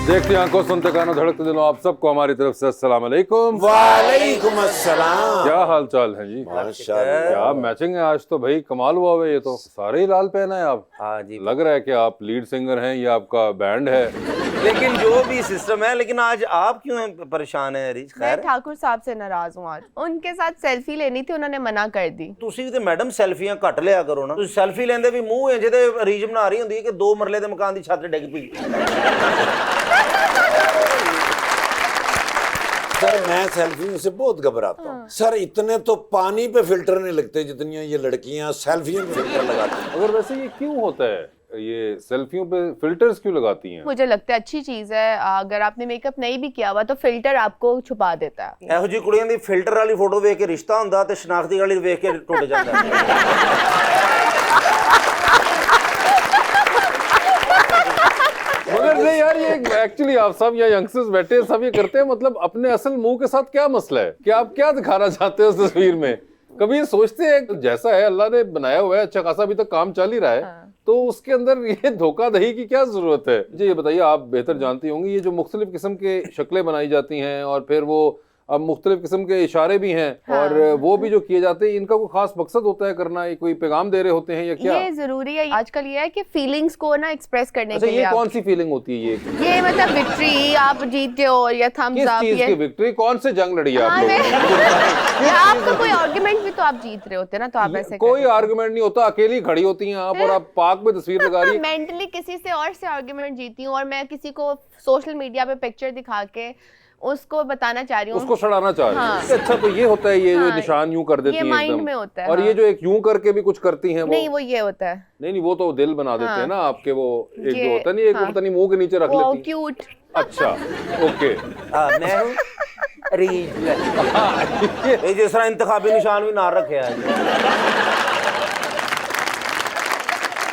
देखते आंखों सुनते कानों धड़कते दिलों आप सबको हमारी तरफ से अस्सलाम वालेकुम। वालेकुम अस्सलाम। क्या हाल चाल है जी? माशाल्लाह। क्या मैचिंग है आज तो भाई, कमाल हुआ है। ये तो सारे ही लाल पहना है आप। हाँ जी, लग रहा है कि आप लीड सिंगर हैं, ये आपका बैंड है। लेकिन जो भी सिस्टम है, लेकिन आज आप क्यों हैं परेशान है रीच? मैं खैर ठाकुर साहब से नाराज हूँ आज। उनके साथ सेल्फी लेनी थी, उन्होंने मना कर दी। ਤੁਸੀਂ ਤੇ ਮੈਡਮ ਸੈਲਫੀਆਂ ਘੱਟ ਲਿਆ ਕਰੋ ਨਾ। ਤੁਸੀਂ ਸੈਲਫੀ ਲੈਂਦੇ ਵੀ ਮੂੰਹ ਇੰਜ ਤੇ ਰੀਜ ਬਣਾ ਰਹੀ ਹੁੰਦੀ ਹੈ ਕਿ 2 ਮਰਲੇ ਦੇ ਮਕਾਨ ਦੀ ਛੱਤ ਡਿੱਗ ਪਈ। सर मैं सेल्फियों से बहुत घबराता हूँ। सर इतने तो पानी पे फिल्टर नहीं लगते जितनी ये लड़कियां सेल्फियों पे फिल्टर लगाती हैं। अगर वैसे ये क्यों होता है, ये सेल्फियों पे फिल्टर्स क्यों लगाती हैं? मुझे लगता है अच्छी चीज है। अगर आपने मेकअप नहीं भी किया हुआ तो फिल्टर आपको छुपा देता है। ਇਹੋ ਜਿਹੀ ਕੁੜੀਆਂ ਦੀ ਫਿਲਟਰ ਵਾਲੀ ਫੋਟੋ ਵੇਖ ਕੇ ਰਿਸ਼ਤਾ ਹੁੰਦਾ ਤੇ ਸ਼ਨਾਖਤੀ ਵਾਲੀ ਵੇਖ ਕੇ ਟੁੱਟ ਜਾਂਦਾ। मगर नहीं यार, ये एक्चुअली आप सब या यंगस्टर्स बैठे हैं, सब ये करते हैं। मतलब अपने असल मुंह के साथ क्या मसला है कि आप क्या दिखाना चाहते हो उस तस्वीर में? कभी ये सोचते हैं जैसा है अल्लाह ने बनाया हुआ है, अच्छा खासा अभी तक काम चल ही रहा है, तो उसके अंदर ये धोखाधड़ी की क्या जरूरत है? मुझे ये बताइए, आप बेहतर जानती होंगी ये जो मुख्तलिफ किस्म के शक्लें बनाई जाती हैं और फिर वो अब मुख्तलिफ किस्म के इशारे भी हैं, और वो भी जो किए जाते हैं, इनका कोई खास मकसद होता है करना, ये कोई पैगाम दे रहे होते हैं या क्या? ये जरूरी है आजकल, ये है कि फीलिंग्स को ना एक्सप्रेस करने अच्छा, के लिए ये कौन सी फीलिंग होती है ये मतलब विक्ट्री, आप जीते हो या थम्स किस अप, चीज ये की विक्ट्री? कौन से जंग लड़ी आप लोग? या आपका कोई आर्गुमेंट भी तो आप जीत रहे होते ना, तो आप ऐसे कोई आर्गुमेंट नहीं होता, अकेली खड़ी होती हैं आप और आप पार्क में तस्वीर लगा रही हैं। मेंटली किसी से और से आर्गुमेंट जीती हूँ, और मैं किसी को सोशल मीडिया पे पिक्चर दिखा के उसको बताना चाह रही हूँ, उसको सड़ाना चाह रही हाँ। हैं। अच्छा, तो ये होता है, ये जो हाँ, निशान यूं कर देती ये हैं माइंड एकदम। में होता है, और हाँ। ये जो एक यूं करके भी कुछ करती हैं, नहीं वो ये होता है, नहीं वो तो दिल बना देते हैं ना आपके, वो एक जो ये, होता नहीं, एक हाँ। पता नहीं मुंह के नीचे रख वो लेती हैं। क्यूट। अच्छा, ओके। मैं हूँ रीज। ये जिस तरह इंतखाबी निशान भी ना रखे है।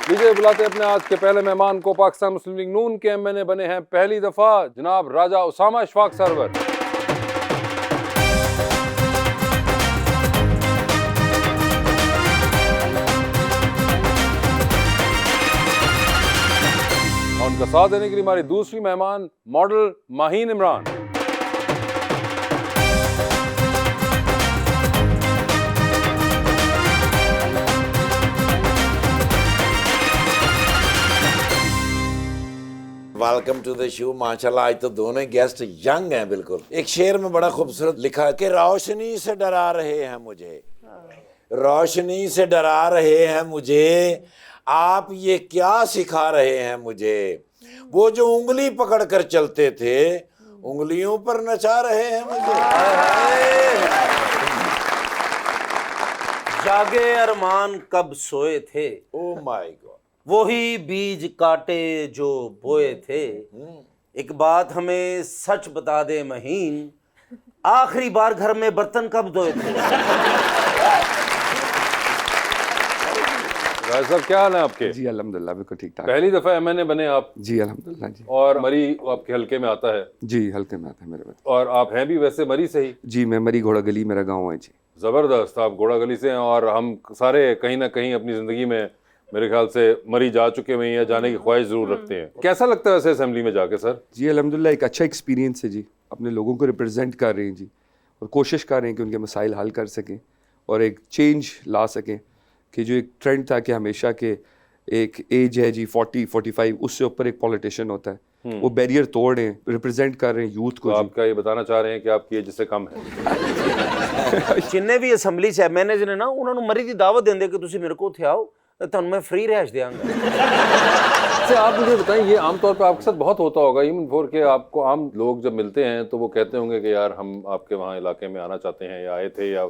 लीजिए बुलाते हैं अपने आज के पहले मेहमान को। पाकिस्तान मुस्लिम लीग नून के एमएनए बने हैं पहली दफा, जनाब राजा उसामा इशफाक सरवर। और उनका साथ देने के लिए हमारी दूसरी मेहमान model Maheen Imran. Welcome to the show. माशाल्लाह आज तो दोनों गेस्ट यंग हैं बिल्कुल। एक शेर में बड़ा खूबसूरत लिखा है कि रोशनी से डरा रहे हैं मुझे, रोशनी से डरा रहे हैं मुझे, आप ये क्या सिखा रहे हैं मुझे? वो जो उंगली पकड़ कर चलते थे, उंगलियों पर नचा रहे हैं मुझे। जागे अरमान कब सोए थे, ओ माय गॉड। वही बीज काटे जो बोए थे। एक बात हमें सच बता दे महीन, आखिरी बार घर में बर्तन कब धोए थे? राजा साहब क्या हाल है आपके? जी अल्हम्दुलिल्लाह बिल्कुल ठीक ठाक। पहली दफा एमएनए बने आप? जी अल्हम्दुलिल्लाह जी। और मरी आपके हल्के में आता है? जी हल्के में आता है मेरे बच्चे। और आप हैं भी वैसे मरी से ही? जी मैं मरी घोड़ा गली मेरा गांव है जी। जबरदस्त, आप घोड़ा गली से हैं। और हम सारे कहीं ना कहीं अपनी जिंदगी में मेरे ख्याल से मरी जा चुके हैं या जाने की ख्वाहिश जरूर रखते हैं। कैसा लगता है वैसे असेंबली में जाके सर? जी अल्हम्दुलिल्लाह एक अच्छा एक्सपीरियंस है जी। अपने लोगों को रिप्रेजेंट कर रहे हैं जी, और कोशिश कर रहे हैं कि उनके मसाइल हल कर सकें और एक चेंज ला सकें। कि जो एक ट्रेंड था कि हमेशा के एक एज है जी 40-45, उससे ऊपर एक पॉलिटिशियन होता है, वो बैरियर तोड़ रहे हैं, रिप्रेजेंट कर रहे हैं यूथ को। तो आपका ये बताना चाह रहे हैं कि आपकी एज जिससे कम है? जिन्ने भी असैम्बली च मैनेजर ने ना, उन्होंने मरी की दावत देंगे कि तुसी मेरे को उत्थे आओ, तो मैं फ्री रहायश देंगे। अच्छा, आप मुझे बताएं, ये आमतौर पर आपके साथ बहुत होता होगा, इवन फोर के आपको आम लोग जब मिलते हैं तो वो कहते होंगे कि यार हम आपके वहाँ इलाके में आना चाहते हैं या आए थे, या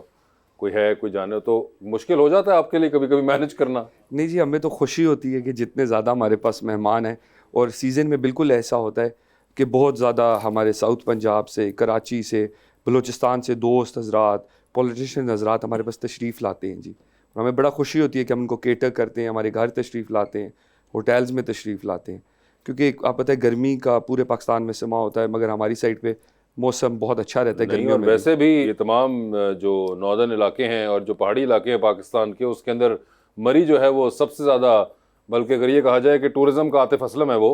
कोई है कोई जाने, तो मुश्किल हो जाता है आपके लिए कभी कभी मैनेज करना? नहीं जी, हमें तो खुशी होती है कि जितने ज़्यादा हमारे पास मेहमान हैं, और सीज़न में बिल्कुल ऐसा होता है कि बहुत ज़्यादा हमारे साउथ पंजाब से, कराची से, बलूचिस्तान से दोस्त हजरात, पॉलिटिशियन हजरात हमारे पास तशरीफ़ लाते हैं जी। और हमें बड़ा खुशी होती है कि हम उनको केटर करते हैं, हमारे घर तशरीफ़ लाते हैं, होटल्स में तशरीफ़ लाते हैं। क्योंकि आप पता है गर्मी का पूरे पाकिस्तान में समा होता है, मगर हमारी साइड पे मौसम बहुत अच्छा रहता है गर्मियों में। वैसे भी ये तमाम जो नॉर्दर्न इलाके हैं और जो पहाड़ी इलाके हैं पाकिस्तान के, उसके अंदर मरी जो है वो सबसे ज़्यादा, बल्कि अगर ये कहा जाए कि टूरिज्म का आतिफ असलम है वो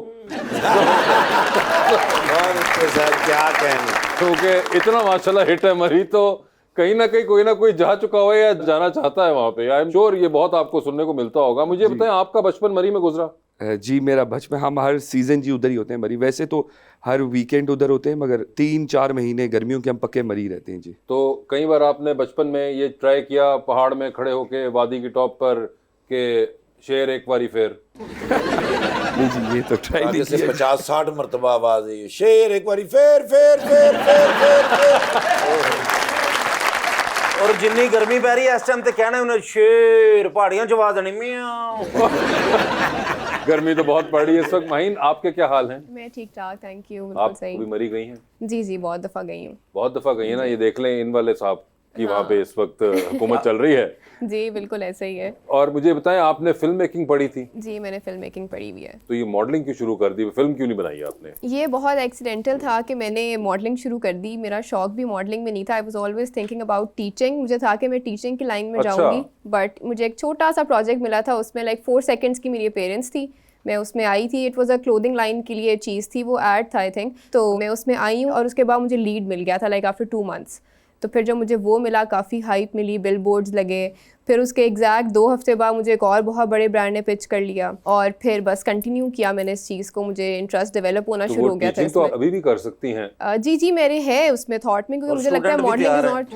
और इसके साथ क्या कहने। क्योंकि इतना माशाल्लाह हिट है मरी, तो कहीं ना कहीं कोई ना कोई जा चुका हो या जाना चाहता है वहां पे। आई एम श्योर ये बहुत आपको सुनने को मिलता होगा। मुझे बताएं, आपका बचपन मरी में गुजरा? जी मेरा बचपन, हम हर सीज़न जी उधर ही होते हैं मरी। वैसे तो हर वीकेंड उधर होते हैं, मगर 3-4 महीने गर्मियों के हम पक्के मरी रहते हैं जी। तो कई बार आपने बचपन में ये ट्राई किया पहाड़ में खड़े होके वादी की टॉप पर के शेर एक बारी फेर? नहीं जी, ये तो ट्राई नहीं आगे से किया। 50-60 मरतबा आवाज आई, शेर एक बारी फेर फेर फेर फेर फेर फेर। और जिन्नी गर्मी पै रही है इस टाइम ते कहना उन्हें शेर पहाड़ियां च आवाज आनी म्याऊं। गर्मी तो बहुत पड़ रही है इस वक्त। माहीन, आपके क्या हाल हैं? मैं ठीक ठाक, थैंक यू, बिल्कुल आप सही। भी मरी गई हैं? जी जी, बहुत दफ़ा गई हूँ। बहुत दफा गई है ना। ये देख लें इन वाले साहब की वहाँ पे इस वक्त हुकूमत चल रही है। जी बिल्कुल ऐसा ही है। और मुझे बताएं, आपने फिल्म मेकिंग पढ़ी थी, जी मैंने फिल्म मेकिंग पढ़ी हुई है। तो ये मॉडलिंग क्यों शुरू कर दी? फिल्म क्यों नहीं बनाई आपने? ये बहुत एक्सीडेंटल था कि मैंने मॉडलिंग शुरू कर दी। मेरा शौक भी मॉडलिंग में नहीं था। I was always thinking about teaching. मुझे था कि मैं टीचिंग की लाइन में अच्छा। जाऊंगी, बट मुझे एक छोटा सा प्रोजेक्ट मिला था, उसमें लाइक 4 सेकंड्स की मेरी अपीयरेंस थी। मैं उसमें आई थी, it was a clothing line के लिए चीज़ थी, वो ऐड था आई थिंक। तो मैं उसमें आई हूँ और उसके बाद मुझे लीड मिल गया था लाइक आफ्टर 2 मंथ्स। तो फिर जब मुझे वो मिला, काफ़ी हाइप मिली, बिल बोर्ड्स लगे। फिर उसके एग्जैक्ट 2 हफ्ते बाद मुझे एक और बहुत बड़े ब्रांड ने पिच कर लिया, और फिर बस कंटिन्यू किया मैंने इस चीज़ को। मुझे इंटरेस्ट डेवलप होना तो शुरू वो हो गया था टीचिंग तो इसमें। आप अभी भी कर सकती हैं। जी जी, मेरे है उसमें थॉट में, क्योंकि और मुझे लगता है student भी मॉडलिंग इज तैयार नॉट।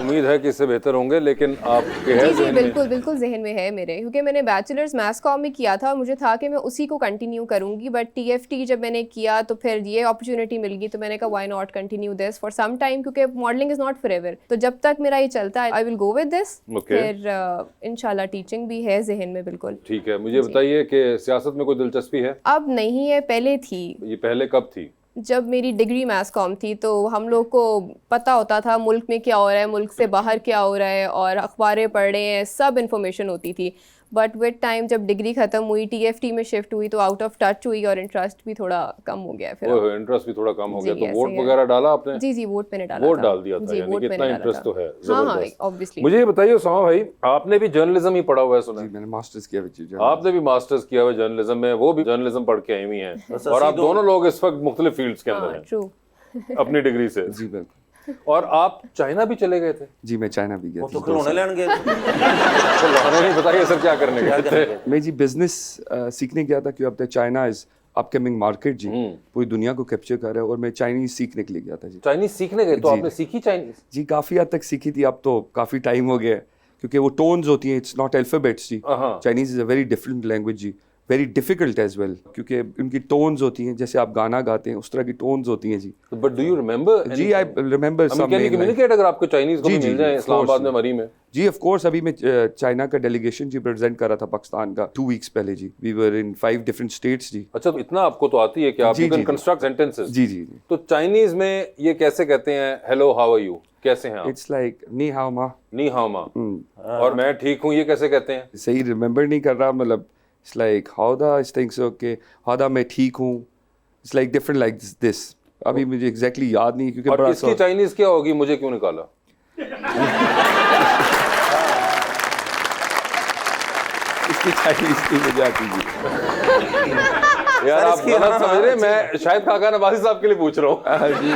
उम्मीद है कि इससे बेहतर होंगे, लेकिन आपके है जी जी ज़हन में? बिल्कुल बिल्कुल जहन में है मेरे, क्योंकि मैंने बैचलर्स मैथ्स कॉम में किया था और मुझे था कि मैं उसी को कंटिन्यू करूंगी। बट TFT जब मैंने किया तो फिर ये अपॉर्चुनिटी मिल गई, तो मैंने कहा why not continue this for some time, क्योंकि modelling is not forever. तो जब तक मेरा ये चलता है I will go with this. Okay. फिर इंशाल्लाह टीचिंग भी है जहन में बिल्कुल। ठीक है, मुझे बताइए कि सियासत में कोई दिलचस्पी है? अब नहीं है, पहले थी। ये पहले कब थी? जब मेरी डिग्री मैथ्स कॉम थी तो हम लोग को पता होता था मुल्क में क्या हो रहा है, मुल्क से बाहर क्या हो रहा है, और अखबारें पढ़ रहे हैं, सब इन्फॉर्मेशन होती थी। बट विद टाइम जब डिग्री ख़त्म हुई, TFT में शिफ्ट हुई, तो आउट ऑफ टच हुई और इंटरेस्ट भी थोड़ा कम हो गया फिर। ओह, इंटरेस्ट भी थोड़ा कम हो गया। जी, तो ऐसे वोट ही है। वगैरह डाला आपने? जी जी, वोट मैंने डाला वोट था। डाल दिया था, जी, यानी वोट कि इतना मैंने डाला इंटरेस्ट तो है। हाँ हाँ, जबरदस्त। ऑब्वियसली। मुझे ये बताइए उसामा भाई, आपने भी जर्नलिज्म ही पढ़ा हुआ है सुना है? जी मैंने मास्टर्स किया हुआ जी। आपने भी मास्टर्स किया हुआ है जर्नलिज्म में, वो भी जर्नलिज्म पढ़ के आई हुई हैं, और आप दोनों लोग इस वक्त मुख्तलिफ फील्ड्स के अंदर हाँ हैं ट्रू। अपनी डिग्री से। जी बिल्कुल। और आप चाइना भी चले गए थे? जी मैं चाइना भी गया वो तो था। खिलौने लेने गए। तो लहने नहीं बताइए सर, क्या करने गए थे? मैं जी बिजनेस सीखने गया था, क्योंकि अब तक चाइना इज अपकमिंग मार्केट जी, पूरी दुनिया को कैप्चर कर रहा है, और मैं चाइनीज सीखने के लिए गया था जी। चाइनीज सीखने गए? तो जी। आपने सीखी चाइनीज? जी काफ़ी हद तक सीखी थी, अब तो काफ़ी टाइम हो गया है, क्योंकि वो टोन्स होती हैं, इट्स नॉट अल्फ़ाबेट्स जी। हाँ। Chinese is a very different language जी, वेरी डिफिकल्ट एज वेल, क्योंकि उनकी टोन्स होती हैं, जैसे आप गाना गाते हैं उस तरह की टोन्स होती हैं जी। But do you remember? जी I remember some can you communicate अगर आपको चाइनीज को जी, भी मिल जी, जाए of इस्लामाबाद course, में मरी में? जी ऑफ कोर्स। अभी मैं चाइना का डेलीगेशन जी प्रेजेंट कर रहा था पाकिस्तान का 2 वीक्स पहले जी। We were in 5 different states जी। अच्छा, तो इतना आपको तो आती है कि आप जी, यू कैन जी, कंस्ट्रक्ट सेंटेंसेस? जी जी जी। तो चाइनीज में ये कैसे कहते हैं हेलो हाउ आर यू? कैसे हैं आप? इट्स लाइक नी हाओ मा। नी हाओ मा। और मैं ठीक हूँ ये कैसे कहते हैं? सही रिमेंबर नहीं कर रहा, मतलब इट्स लाइक हाउ दा इस थिंग्स ओके, हाउ दा मैं ठीक हूँ, it's like different like this. अभी मुझे एग्जैक्टली याद नहीं, क्योंकि और बड़ा इसकी चाइनीज क्या होगी, मुझे क्यों निकाला? इसकी चाइनीज की मुझे आती जी। यार आप गलत समझ रहे हैं, मैं शायद खाका नवाजी साहब के लिए पूछ रहा हूँ। जी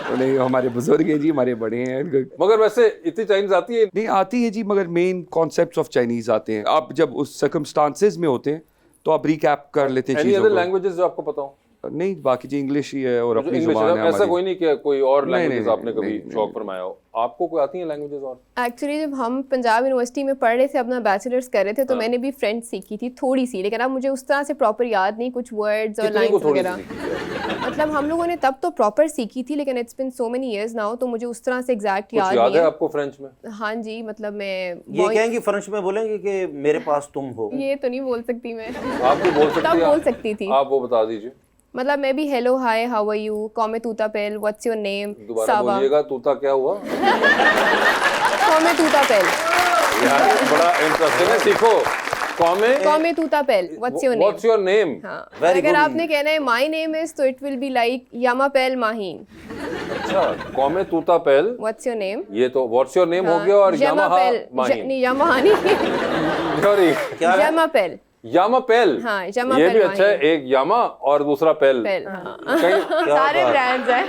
तो नहीं, हमारे बुजुर्ग हैं जी, हमारे बड़े हैं। मगर वैसे इतनी चाइनीज आती है? नहीं आती है जी, मगर मेन कॉन्सेप्ट्स ऑफ चाइनीज आते हैं। आप जब उस सर्कमस्टांसेस में होते हैं तो आप रिकैप कर लेते हैं एनी चीज़ों अदर को। लैंग्वेजेस जो आपको पता हो? नहीं, बाकी जी इंग्लिश ही है और अपनी इंग्लिश जुबान है ऐसा हमारी। कोई नहीं कि कोई और नहीं, लैंग्वेजेस नहीं, आपने कभी नहीं, शौक फरमाया हो? आपको कोई आती है लैंग्वेजेस और? एक्चुअली जब हम पंजाब यूनिवर्सिटी में पढ़ रहे थे, अपना बैचलर्स कर रहे थे, तो मैंने भी फ्रेंच सीखी थी थोड़ी सी, लेकिन अब मुझे उस तरह से प्रॉपर याद नहीं, कुछ वर्ड्स और कितनी को लाइंस थोड़ी वगैरह। सी सीखी है? मतलब हम लोगों ने तब तो प्रॉपर सीखी थी, लेकिन it's been so many years now, तो मुझे उस तरह से एग्जैक्ट कुछ याद याद नहीं है है। आपको फ्रेंच में? हाँ जी, मतलब मैं ये कहेंगे फ्रेंच में बोलेंगे कि मेरे पास तुम हो। ये तो नहीं बोल सकती मैं। आप भी बोल सकती तब हैं? बोल सकती थी। आप वो बता दीजिए। मतलब मैं भी hello hi how are you, कॉमे तूता पेल, व्हाट्स योर नेम, दोबारा सावा, बोलिएगा, तूता क्या हुआ? कॉमे तूता पेल, यार बड़ा इंटरेस्टिंग है, सीखो। कॉमे तूता पेल, what's your name. What's your name? हाँ, Very अगर good. आपने कहना है माय नेम इज, तो इट विल बी लाइक यामा पेल माहीन, अच्छा, कौमे तूता पेल, व्हाट्स योर नेम। ये तो व्हाट्स योर नेम हो गया, और यामाहा माहीन। नहीं यामाहा नहीं, सॉरी, क्या है? यामा पेल, यामा पेल, हाँ, यामा ये भी पेल अच्छा है, एक यामा और दूसरा पेल। हाँ। सारे ब्रांड्स हैं।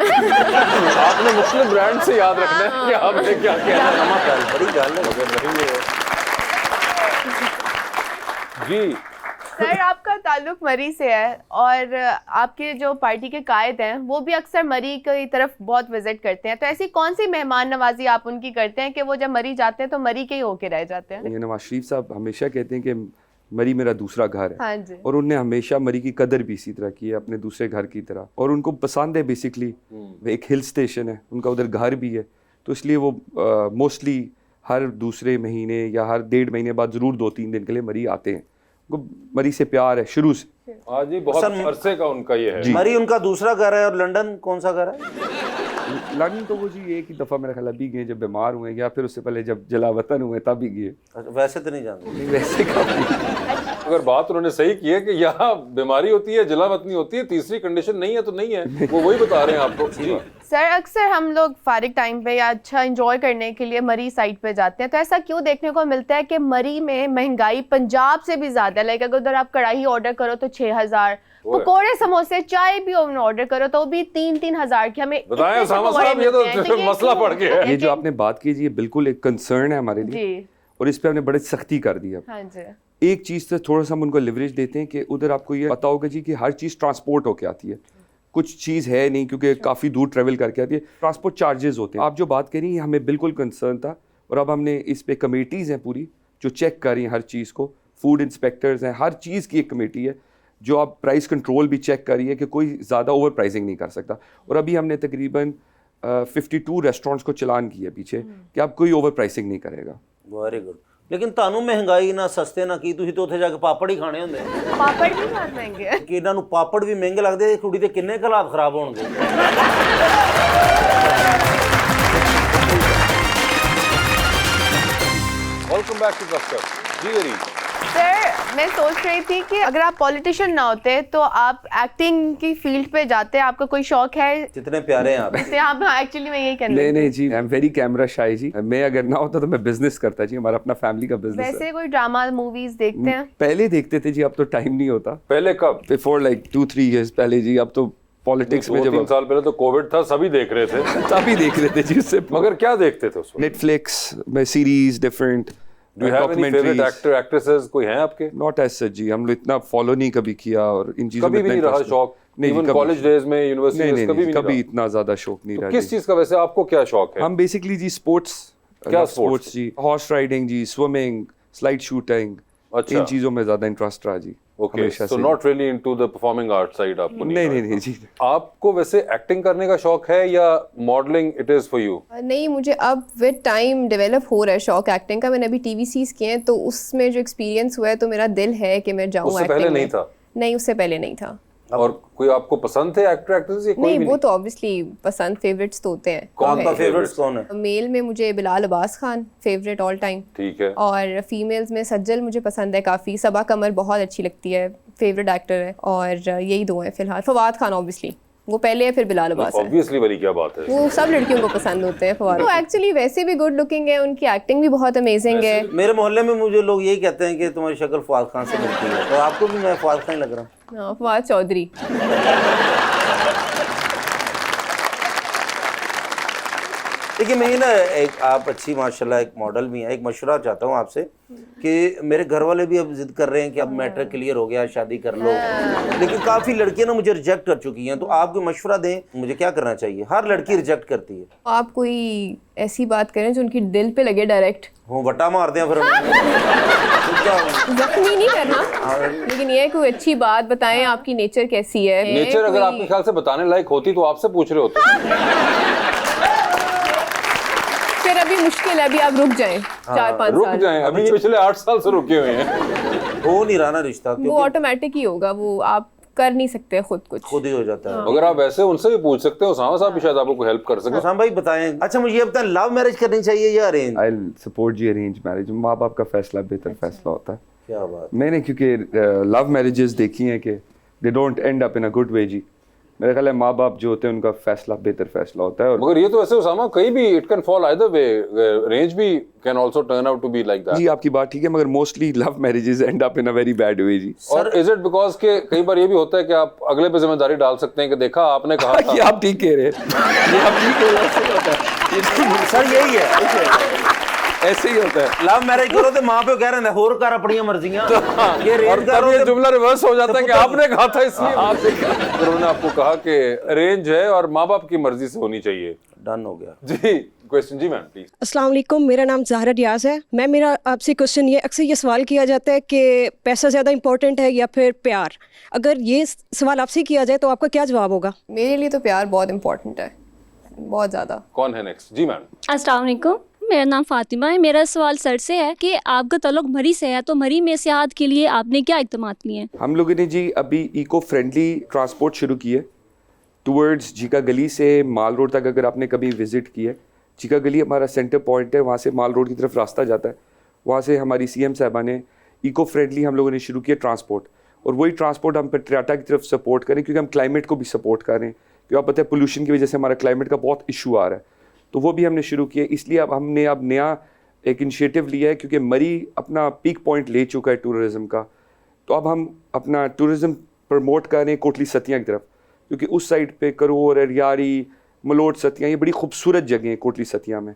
आपने मुख्तलिफ ब्रांड से याद रखना है कि आपने क्या किया है। यामा पेल, बड़ी गल है। जी सर आपका ताल्लुक मरी से है और आपके जो पार्टी के कायद हैं वो भी अक्सर मरी की तरफ बहुत विजिट करते हैं, तो ऐसी कौन सी मेहमान नवाजी आप उनकी करते हैं कि वो जब मरी जाते हैं तो मरी के ही होके रह जाते हैं? ये नवाज शरीफ साहब हमेशा कहते हैं कि मरी मेरा दूसरा घर है। हाँ जी। और उनने हमेशा मरी की कदर भी इसी तरह की है, अपने दूसरे घर की तरह। और उनको पसंद है बेसिकली, एक हिल स्टेशन है, उनका उधर घर भी है, तो इसलिए वो मोस्टली हर दूसरे महीने या हर 1.5 महीने बाद ज़रूर 2-3 दिन के लिए मरी आते हैं। उनको मरी से प्यार है शुरू से। हाँ जी, बहुत अरसे का उनका ये है। मरी उनका दूसरा घर है। और लंदन कौन सा घर है? लंदन तो वो जी एक ही दफ़ा मेरा ख्याल अभी गए जब बीमार हुए, या फिर उससे पहले जब जलावतन हुए तब भी गए। अच्छा, वैसे तो नहीं जानते। वैसे काफी अगर बात उन्होंने सही की है कि यहाँ बीमारी होती है, जलावतनी होती है, तीसरी कंडीशन नहीं है तो नहीं है, वो वही बता रहे हैं आपको। जी सर अक्सर हम लोग फारिग टाइम पे या अच्छा एंजॉय करने के लिए मरी साइड पे जाते हैं, तो ऐसा क्यों देखने को मिलता है कि मरी में महंगाई पंजाब से भी ज्यादा है? लाइक अगर उधर आप कढ़ाई ऑर्डर करो तो 6,000, पकोड़े समोसे चाय भी ऑर्डर करो तो भी 3-3 हज़ार की। हमें बताएं इतने से सामा पकोड़े साहब, ये मिलते हैं, तो मसला क्यों? पड़ गया है। ये जो आपने बात की जी, ये बिल्कुल एक कंसर्न है हमारे लिए, जी और इस पे हमने बड़ी सख्ती कर दी है। हाँ जी। एक चीज़ से थोड़ा सा हम उनको लिवरेज देते हैं कि उधर आपको ये पता होगा जी कि हर चीज़ ट्रांसपोर्ट होके आती है, कुछ चीज़ है नहीं क्योंकि काफ़ी दूर ट्रेवल करके आती है, ट्रांसपोर्ट चार्जेस होते हैं। आप जो बात कह रही हैं हमें बिल्कुल कंसर्न था, और अब हमने इस पे कमेटीज़ हैं पूरी जो चेक कर रही हैं हर चीज़ को, फूड इंस्पेक्टर्स हैं, हर चीज़ की एक कमेटी है जो आप प्राइस कंट्रोल भी चेक कर रही है कि कोई ज़्यादा ओवर प्राइसिंग नहीं कर सकता। और अभी हमने तकरीबन 52 रेस्टोरेंट्स को चलान किया पीछे कि अब कोई ओवर प्राइसिंग नहीं करेगा। Very good. लेकिन ਤੁਹਾਨੂੰ ਮਹਿੰਗਾਈ ਨਾ ਸਸਤੇ ਨਾ ਕੀ, ਤੁਸੀਂ ਤਾਂ ਉੱਥੇ ਜਾ ਕੇ ਪਾਪੜ ਹੀ ਖਾਣੇ ਹੁੰਦੇ पापड़ भी बहुत महंगे हैं। ਕਿ ਇਹਨਾਂ ਨੂੰ ਪਾਪੜ ਵੀ ਮਹਿੰਗੇ ਲੱਗਦੇ, ਕੁੜੀ ਦੇ ਕਿੰਨੇ ਕੁ ਹਾਲਾਤ ਖਰਾਬ ਹੋਣਗੇ। Welcome back to custom. जी गरीब सर मैं सोच रही थी कि अगर आप पॉलिटिशियन ना होते तो आप एक्टिंग की फील्ड पे जाते, आपका कोई शौक है? कितने प्यारे हैं आप। जैसे आप एक्चुअली मैं यही कहने नहीं लगी। नहीं जी, I am very camera shy जी। मैं अगर ना होता तो मैं बिजनेस करता जी, हमारा अपना फैमिली का बिजनेस है। वैसे कोई ड्रामा मूवीज देखते हैं? पहले देखते थे जी, अब तो टाइम नहीं होता। पहले कब? बिफोर लाइक 2-3 years पहले जी, अब तो पॉलिटिक्स में 2-3 साल पहले तो कोविड था, सभी देख रहे थे। तभी देख रहे थे जी उससे। मगर क्या देखते थे उसमें? नेटफ्लिक्स में series different do you have any favourite actor actresses कोई हैं आपके? नॉट एज सच जी, हम लोग इतना फॉलो नहीं कभी किया, और इन चीजों कभी भी नहीं रहा शौक? इवन कॉलेज डेज में, यूनिवर्सिटी में कभी भी नहीं कभी इतना ज्यादा शौक नहीं रहा। किस चीज का वैसे आपको क्या शौक है? हम बेसिकली जी स्पोर्ट्स, क्या स्पोर्ट्स जी, हॉर्स राइडिंग जी, स्विमिंग, स्लाइड शूटिंग, अच्छा। इन चीजों में ज्यादा इंटरेस्ट रहा जी। Okay, so not really into the performing art side आपको नहीं जी। आपको वैसे एक्टिंग करने का शौक है या modelling it is for you? नहीं, मुझे अब विद टाइम डेवलप हो रहा है शौक एक्टिंग का। मैंने अभी टीवीसीज किए हैं तो उसमें जो एक्सपीरियंस हुआ है तो मेरा दिल है कि मैं जाऊँ। उससे पहले नहीं था? नहीं, उससे पहले नहीं था। और कोई आपको पसंद थे एक्टर एक्ट्रेस या कोई नहीं, भी वो तो ऑब्वियसली पसंद, फेवरेट्स तो होते हैं। कौन का फेवरेट्स कौन है? मेल में मुझे Bilal Abbas Khan favourite all time, ठीक है। और फीमेल्स में सज्जल मुझे पसंद है काफ़ी, सबा कमर बहुत अच्छी लगती है, फेवरेट एक्टर है। और यही दो हैं फिलहाल। फवाद खान ऑब्वियसली, वो पहले है, फिर बिलाल अब्बास है। ऑब्वियसली वाली क्या बात है, वो सब लड़कियों को पसंद होते हैं फवाद। वो एक्चुअली वैसे भी गुड लुकिंग है, उनकी एक्टिंग भी बहुत अमेजिंग है। मेरे मोहल्ले में मुझे लोग यही कहते हैं कि तुम्हारी शक्ल फवाद खान से मिलती है, तो आपको भी मैं फवाद खान लग रहा हूँ। हाँ, फवाद चौधरी। देखिए मैं ना एक, आप अच्छी माशाल्लाह एक मॉडल भी हैं, एक मशवरा चाहता हूँ आपसे कि मेरे घर वाले भी अब जिद कर रहे हैं कि अब मैट्रिक क्लियर हो गया, शादी कर लो, लेकिन काफ़ी लड़कियां ना मुझे रिजेक्ट कर चुकी हैं, तो आप कोई मशवरा दें, मुझे क्या करना चाहिए? हर लड़की रिजेक्ट करती है। आप कोई ऐसी बात करें जो उनकी दिल पे लगे डायरेक्ट। वो वटा मार दें फिर जख्मी नहीं करना, लेकिन ये है कोई अच्छी बात बताएं, आपकी नेचर कैसी है। नेचर अगर आपके ख्याल से बताने लायक होती तो आपसे पूछ रहे होते। फिर अभी मुश्किल है, अभी आप रुक जाएं 4-5 रुक साल। जाएं, अभी पिछले 8 साल से रुके हुए हैं। हो नहीं रहा ना रिश्ता, वो ऑटोमेटिक ही होगा, वो आप कर नहीं सकते खुद कुछ, खुद ही हो जाता है। अगर आप वैसे उनसे भी पूछ सकते हो, उसामा साहब भी शायद आपको हेल्प कर सके। उसामा भाई बताएं। अच्छा मुझे ये बताएं, लव मैरिज करनी चाहिए या अरेंज? आई सपोर्ट जी अरेंज मैरिज, माँ बाप का फैसला बेहतर फैसला होता है। क्या बात। मैंने क्योंकि लव मैरिजेस देखी हैं कि they don't end up in a good way जी, मेरा ख्याल है माँ बाप जो होते हैं उनका फैसला बेहतर फैसला होता है। और मगर ये तो ऐसे उसामा कहीं भी it can fall either way, range भी can also turn out to be like that. जी आपकी बात ठीक है, मगर mostly love marriages end up in a very bad way जी। और इज इट बिकॉज के कई बार ये भी होता है कि आप अगले पे जिम्मेदारी डाल सकते हैं कि देखा आपने कहा था। ये आप ठीक कह रहे हैं, ये आप ठीक कह रहे हैं, ऐसे ही होता है। सर यही है, ऐसे ही होता है। लव मैरिज करो तो माँ पे कह रहे हैं होर कर अपनी मर्जियां, ये और रेंज तब करो ये तो जुमला रिवर्स हो जाता है कि आपने कहा था इसलिए आपसे उन्होंने आपको कहा कि रेंज है और माँ बाप की मर्जी से होनी चाहिए। डन हो गया जी क्वेश्चन जी मैम प्लीज। अस्सलाम वालेकुम, मेरा नाम ज़हरा रियाज है। मेरा आपसे क्वेश्चन ये अक्सर ये सवाल किया जाता है कि पैसा ज़्यादा इंपॉर्टेंट है या फिर प्यार। अगर ये सवाल आपसे किया जाए तो आपका क्या जवाब होगा? मेरे लिए तो प्यार बहुत इंपॉर्टेंट है, बहुत ज़्यादा। कौन है नेक्स्ट? जी मैम। अस्सलाम वालेकुम, मेरा नाम फातिमा है। मेरा सवाल सर से है कि आपका ताल्लुक मरी से है, तो मरी में सियाहत के लिए आपने क्या इक़दाम लिए हैं? हम लोगों ने जी अभी इको फ्रेंडली ट्रांसपोर्ट शुरू की है टूवर्ड्स जीका गली से माल रोड तक। अगर आपने कभी विजिट किया है, जीका गली हमारा सेंटर पॉइंट है, वहाँ से माल रोड की तरफ रास्ता जाता है। वहाँ से हमारी CM साहबा ने इको फ्रेंडली हम लोगों ने शुरू किया ट्रांसपोर्ट, और वही ट्रांसपोर्ट हम पेट्रियाटा की तरफ सपोर्ट करें क्योंकि हम क्लाइमेट को भी सपोर्ट कर रहे हैं। क्योंकि आप पता है पोल्यूशन की वजह से हमारा क्लाइमेट का बहुत इशू आ रहा है, तो वो भी हमने शुरू किया। इसलिए अब हमने नया एक इनिशिएटिव लिया है क्योंकि मरी अपना पीक पॉइंट ले चुका है टूरिज़्म का। तो अब हम अपना टूरिज़्म प्रमोट कर रहे हैं कोटली सतियाँ की तरफ, क्योंकि उस साइड पे करोर, अरियारी, मलोट सतियाँ, ये बड़ी खूबसूरत जगह हैं कोटली सतियाँ में,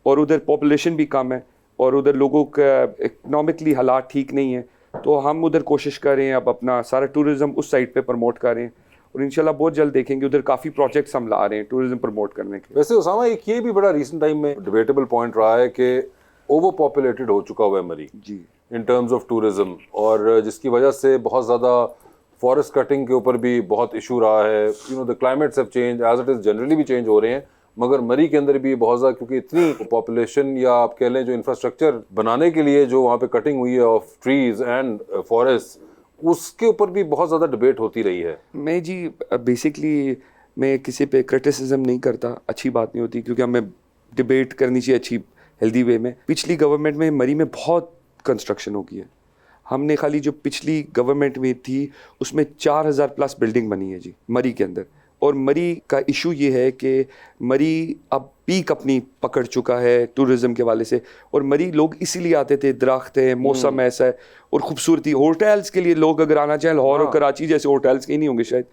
और उधर पॉपुलेशन भी कम है और उधर लोगों का इकनॉमिकली हालात ठीक नहीं है। तो हम उधर कोशिश कर रहे हैं अब अपना सारा टूरिज़्म उस साइड पे प्रमोट कर रहे हैं, और इंशाल्लाह बहुत जल्द देखेंगे उधर काफ़ी प्रोजेक्ट्स हम ला रहे हैं टूरिज्म प्रमोट करने के। वैसे उसामा एक ये भी बड़ा रीसेंट टाइम में डिबेटेबल पॉइंट रहा है कि ओवर पॉपुलेटेड हो चुका हुआ है मरी जी इन टर्म्स ऑफ टूरिज्म, और जिसकी वजह से बहुत ज़्यादा फॉरेस्ट कटिंग के ऊपर भी बहुत इशू रहा है। You know the climates have change as it is, generally भी चेंज हो रहे हैं, मगर मरी के अंदर भी बहुत ज़्यादा, क्योंकि इतनी पॉपुलेशन या आप कह लें जो इंफ्रास्ट्रक्चर बनाने के लिए जो वहाँ पे कटिंग हुई है ऑफ ट्रीज एंड फॉरेस्ट, उसके ऊपर भी बहुत ज़्यादा डिबेट होती रही है। मैं जी बेसिकली मैं किसी पे क्रिटिसिज्म नहीं करता, अच्छी बात नहीं होती, क्योंकि हमें डिबेट करनी चाहिए अच्छी हेल्दी वे में। पिछली गवर्नमेंट में मरी में बहुत कंस्ट्रक्शन हो गई है। हमने खाली जो पिछली गवर्नमेंट में थी उसमें 4000 प्लस बिल्डिंग बनी है जी मरी के अंदर। और मरी का इशू ये है कि मरी अब पीक अपनी पकड़ चुका है टूरिज्म के वाले से, और मरी लोग इसीलिए आते थे, दरख्त है, मौसम ऐसा है और खूबसूरती। होटल्स के लिए लोग अगर आना चाहें, लाहौर और कराची जैसे होटल्स के नहीं होंगे शायद,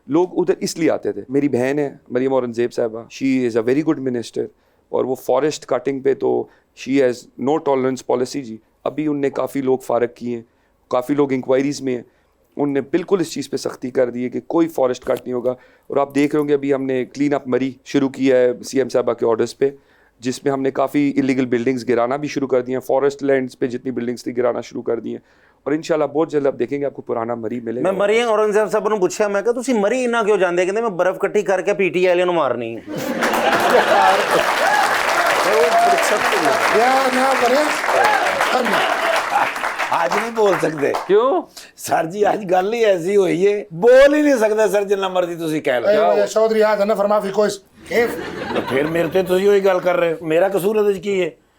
लोग उधर इसलिए आते थे। मेरी बहन है मरियम औरंगजेब साहबा, she is a very good minister, और वो फॉरेस्ट कटिंग पे तो she has no tolerance policy जी। अभी उनने काफ़ी लोग फारग किए हैं, काफ़ी लोग इंक्वायरीज़ में हैं, उनने बिल्कुल इस चीज़ पे सख्ती कर दी है कि कोई फॉरेस्ट कट नहीं होगा। और आप देख रहे होंगे अभी हमने क्लीन अप मरी शुरू किया है CM साहबा के ऑर्डर्स पे, जिसमें हमने काफ़ी इलीगल बिल्डिंग्स गिराना भी शुरू कर दी हैं, फॉरेस्ट लैंड्स पे जितनी बिल्डिंग्स थी गिराना शुरू कर दी हैं, और इंशाल्लाह बहुत जल्द आप देखेंगे आपको पुराना मरी मिलेगा। मैं मरी औरंगजेब साहब ਨੂੰ ਪੁੱਛਿਆ, ਮੈਂ ਕਿਹਾ ਤੁਸੀਂ ਮਰੀ ਇੰਨਾ ਕਿਉਂ ਜਾਂਦੇ? ਕਹਿੰਦੇ ਮੈਂ ਬਰਫ਼ ਇਕੱਠੀ ਕਰਕੇ PTI ਵਾਲਿਆਂ ਨੂੰ ਮਾਰਨੀ ਹੈ। आज नहीं बोल सकते क्यों सर जी? आज गल ही ऐसी हुई है, बोल ही नहीं सकते सर, जिन्ना मर्जी तुसी कह लो। चौधरी आज ना फरमा फी कोई केफ तो फिर मेरे ते तुसी वही गल कर रहे हो, मेरा कसूर है की है?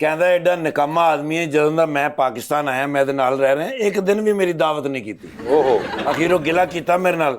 ਕਹਿੰਦਾ ਐਡਾ ਨਿਕੰਮਾ ਆਦਮੀ ਹੈ, ਜਦੋਂ ਦਾ ਮੈਂ ਪਾਕਿਸਤਾਨ ਆਇਆ ਮੈਂ ਇਹਦੇ ਨਾਲ ਰਹਿ ਰਿਹਾ, ਇੱਕ ਦਿਨ ਵੀ ਮੇਰੀ ਦਾਵਤ ਨਹੀਂ ਕੀਤੀ। ओहो ਅਖੀਰੋਂ ਗਿਲਾ ਕੀਤਾ ਮੇਰੇ ਨਾਲ,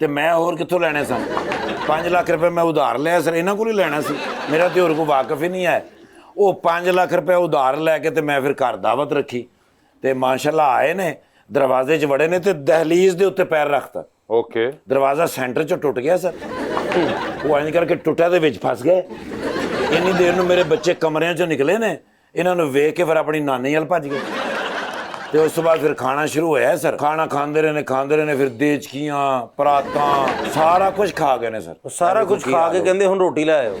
ਤੇ ਮੈਂ ਹੋਰ ਕਿੱਥੋਂ ਲੈਣੇ ਸਨ? 5 ਲੱਖ ਰੁਪਏ ਮੈਂ ਉਧਾਰ ਲਿਆ ਸਰ, ਇਹਨਾਂ ਕੋਲ ਹੀ ਲੈਣਾ ਸੀ, ਮੇਰਾ ਤੇ ਹੋਰ ਕੋਈ ਵਾਕਫ ਹੀ ਨਹੀਂ ਹੈ। ਉਹ 5 ਲੱਖ ਰੁਪਏ ਉਧਾਰ ਲੈ ਕੇ ਤੇ ਮੈਂ ਫਿਰ ਘਰ ਦਾਵਤ ਰੱਖੀ, ਤੇ ਮਾਸ਼ਾਅੱਲਾ ਆਏ ਨੇ, ਦਰਵਾਜ਼ੇ 'ਚ ਵੜੇ ਨੇ ਤੇ ਦਹਲੀਜ਼ ਦੇ ਉੱਤੇ ਪੈਰ ਰੱਖਤਾ। ओके ਦਰਵਾਜ਼ਾ ਸੈਂਟਰ 'ਚੋਂ ਟੁੱਟ ਗਿਆ ਸਰ, ਉਹ ਐਂ ਕਰਕੇ ਟੁੱਟਿਆ ਦੇ ਵਿੱਚ ਫਸ ਗਏ। ਇੰਨੀ ਦੇਰ ਨੂੰ ਮੇਰੇ ਬੱਚੇ ਕਮਰਿਆਂ 'ਚੋਂ ਨਿਕਲੇ ਨੇ, ਇਹਨਾਂ ਨੂੰ ਵੇਖ ਕੇ ਫਿਰ ਆਪਣੀ ਨਾਨੀ ਵੱਲ ਭੱਜ ਗਏ। ਤੇ ਉਸ ਤੋਂ ਬਾਅਦ ਫਿਰ ਖਾਣਾ ਸ਼ੁਰੂ ਹੋਇਆ ਸਰ, ਖਾਣਾ ਖਾਂਦੇ ਰਹੇ ਨੇ, ਫਿਰ ਦੇਚਕੀਆਂ, ਪਰਾਤਾਂ, ਸਾਰਾ ਕੁਝ ਖਾ ਗਏ ਨੇ ਸਰ। ਸਾਰਾ ਕੁਝ ਖਾ ਕੇ ਕਹਿੰਦੇ ਹੁਣ ਰੋਟੀ ਲੈ ਆਇਓ।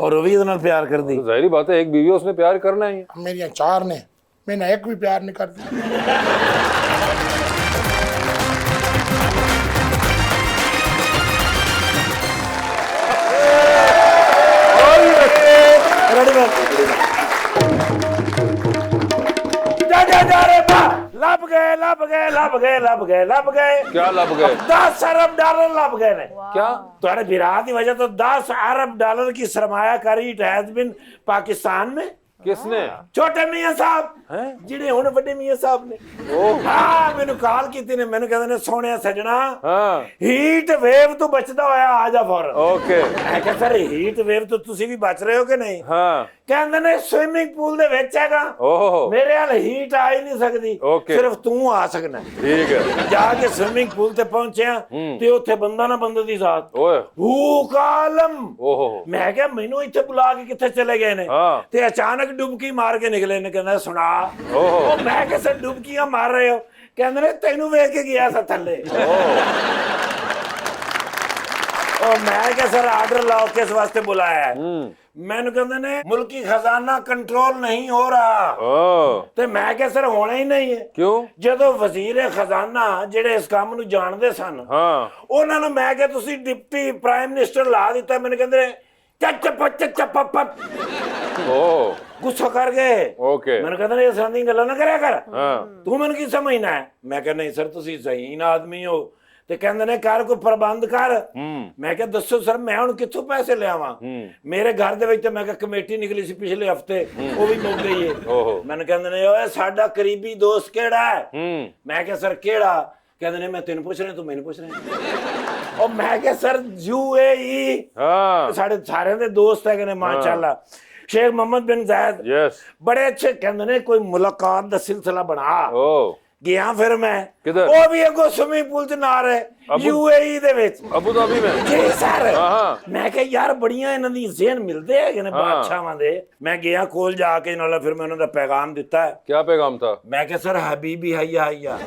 ਔਰ ਉਹ ਵੀ ਇਹਦੇ ਨਾਲ ਪਿਆਰ ਕਰਦੀ। जाहिर बात है, एक बीवी है, उसने प्यार करना ही है। मेरी 4 ने, मैंने एक भी प्यार नहीं करती। रेडी लब गए लब गए लब गए लब गए लब गए। क्या लब गए? 10 अरब डॉलर लब गए ने। क्या? ਤੁਹਾਡੇ ਵਿਰਾਹ ਦੀ ਵਜ੍ਹਾ ਤੋਂ 10 अरब डॉलर की सरमायाकारी इट हैज बीन पाकिस्तान में। किसने? छोटे मियां साहब ਜਿਹੜੇ ਹੁਣ ਵੱਡੇ ਮੀਆਂ ਸਾਹਿਬ ਨੇ। ਹਾਂ ਮੈਨੂੰ ਕਾਲ ਕੀਤੀ ਨੇ, ਮੈਨੂੰ ਕਹਿੰਦੇ ਨੇ ਸੋਹਣਿਆ ਸੱਜਣਾ हाँ ਹੀਟ ਵੇਵ ਤੋਂ ਬਚਦਾ ਹੋਇਆ ਆ ਜਾ ਫੌਰਨ। ओके ਮੈਂ ਕਿਹਾ ਸਰ ਹੀਟ ਵੇਵ ਤੋਂ ਤੁਸੀਂ ਵੀ ਬਚ ਰਹੇ ਹੋ ਕਿ ਨਹੀਂ? हाँ ਕਹਿੰਦੇ ਨੇ ਸਵਿਮਿੰਗ ਪੂਲ ਦੇ ਵਿੱਚ ਹੈਗਾ, ओहो ਮੇਰੇ ਹਾਲ ਹੀਟ ਆ ਹੀ ਨਹੀਂ ਸਕਦੀ, Okay. ਸਿਰਫ ਤੂੰ ਆ ਸਕਣਾ। ठीक है ਜਾ ਕੇ ਸਵਿਮਿੰਗ ਪੂਲ ਤੇ ਪਹੁੰਚਿਆ ਤੇ ਉੱਥੇ ਬੰਦਾ ਨਾ ਬੰਦੇ ਦੀ ਸਾਥ ओए ਭੂਖ ਆਲਮ। ओहो ਮੈਂ ਕਿਹਾ ਮੈਨੂੰ ਇੱਥੇ ਬੁਲਾ ਕੇ ਕਿੱਥੇ ਚਲੇ ਗਏ ਨੇ? हाँ ਤੇ ਅਚਾਨਕ ਡੁਬਕੀ ਮਾਰ ਕੇ ਨਿਕਲੇ ਨੇ। ਕਹਿੰਦਾ ਸੁਣਾ। ओहो ਉਹ ਮੈਂ ਕਿਹਾ ਸਰ ਡੁਬਕੀਆਂ ਮਾਰ ਰਹੇ ਹੋ? ਕਹਿੰਦੇ ਨੇ ਤੈਨੂੰ ਵੇਖ ਕੇ ਗਿਆ ਸਾ ਥੱਲੇ। ਉਹ ਮੈਂ ਕਿਹਾ ਸਰ ਆਰਡਰ ਲਾਓ, ਕਿਸ ਵਾਸਤੇ ਬੁਲਾਇਆ ਹੈ? ਮੈਨੂੰ ਕਹਿੰਦੇ ਨੇ ਮੁਲਕੀ ਖਜ਼ਾਨਾ ਕੰਟਰੋਲ ਨਹੀਂ ਹੋ ਰਹਾ। ओ ਤੇ ਮੈਂ ਕਿਹਾ ਸਰ ਹੋਣਾ ਹੀ ਨਹੀਂ ਹੈ। क्यों? ਜਦੋਂ ਵਜ਼ੀਰ ਖਜ਼ਾਨਾ ਜਿਹੜੇ ਇਸ ਕੰਮ ਨੂੰ ਜਾਣਦੇ ਸਨ हाँ ਉਹਨਾਂ ਨੂੰ ਮੈਂ ਕਿਹਾ ਤੁਸੀਂ ਡਿਪਟੀ ਪ੍ਰਾਈਮ ਮਿਨਿਸਟਰ ਲਾ ਦਿੱਤਾ। ਮੈਨੂੰ ਕਹਿੰਦੇ ਚੱਪ ओ ਗੁੱਸਾ ਕਰ ਗਏ। ओके ਮੈਨੂੰ ਕਹਿੰਦੇ ਨੇ ਇਸ ਤਰ੍ਹਾਂ ਦੀਆਂ ਗੱਲਾਂ ਨਾ ਕਰਿਆ ਕਰ, हाँ ਤੂੰ ਮੈਨੂੰ ਕੀ ਸਮਝਣਾ ਹੈ? ਮੈਂ ਕਿਹਾ ਨਹੀਂ ਸਰ ਤੁਸੀਂ ਜ਼ਹੀਨ ਆਦਮੀ ਹੋ। ਤੇ ਕਹਿੰਦੇ ਨੇ ਕਰ ਕੋਈ ਪ੍ਰਬੰਧ ਕਰ। ਮੈਂ ਕਿਹਾ ਦੱਸੋ ਸਰ ਮੈਂ ਹੁਣ ਕਿੱਥੋਂ ਪੈਸੇ ਲਿਆਵਾਂ? ਮੇਰੇ ਘਰ ਦੇ ਵਿੱਚ ਤਾਂ ਮੈਂ ਕਿਹਾ ਕਮੇਟੀ ਨਿਕਲੀ ਸੀ ਪਿਛਲੇ ਹਫਤੇ, ਉਹ ਵੀ ਮੁੱਕ ਗਈ ਹੈ। ओहो ਮੈਨੂੰ ਕਹਿੰਦੇ ਨੇ ਓਏ ਸਾਡਾ ਕਰੀਬੀ ਦੋਸਤ ਕਿਹੜਾ ਹੈ? ਮੈਂ ਕਿਹਾ ਸਰ ਕਿਹੜਾ? ਕਹਿੰਦੇ ਨੇ ਮੈਂ ਤੈਨੂੰ ਪੁੱਛ ਰਿਹਾ, ਤੂੰ ਮੈਨੂੰ ਪੁੱਛ ਰਿਹਾ। ਉਹ ਮੈਂ ਕਿਹਾ ਸਰ UAE हाँ ਸਾਡੇ ਸਾਰਿਆਂ ਦੇ ਦੋਸਤ ਹੈਗੇ ਨੇ ਮਾਸ਼ਾਅੱਲਾ। शेख मोहम्मद बिन जायद यस बड़े अच्छे कहते ने कोई मुलाकात का सिलसिला बना। ओ गया फिर मैं किधर? वो भी अगो स्विमिंग पूल च नार है UAE दे विच। अबू धाबी में? जी सर। हाँ मैं कहा यार बड़ियां इन्हां दी ज़हन मिलदे है ने बादशाहां दे। मैं गया कोल जाके नाल फिर मैं उन्हां दा पैगाम दिता है। क्या पैगाम था? मैं कहा सर हबीबी हैया हैया।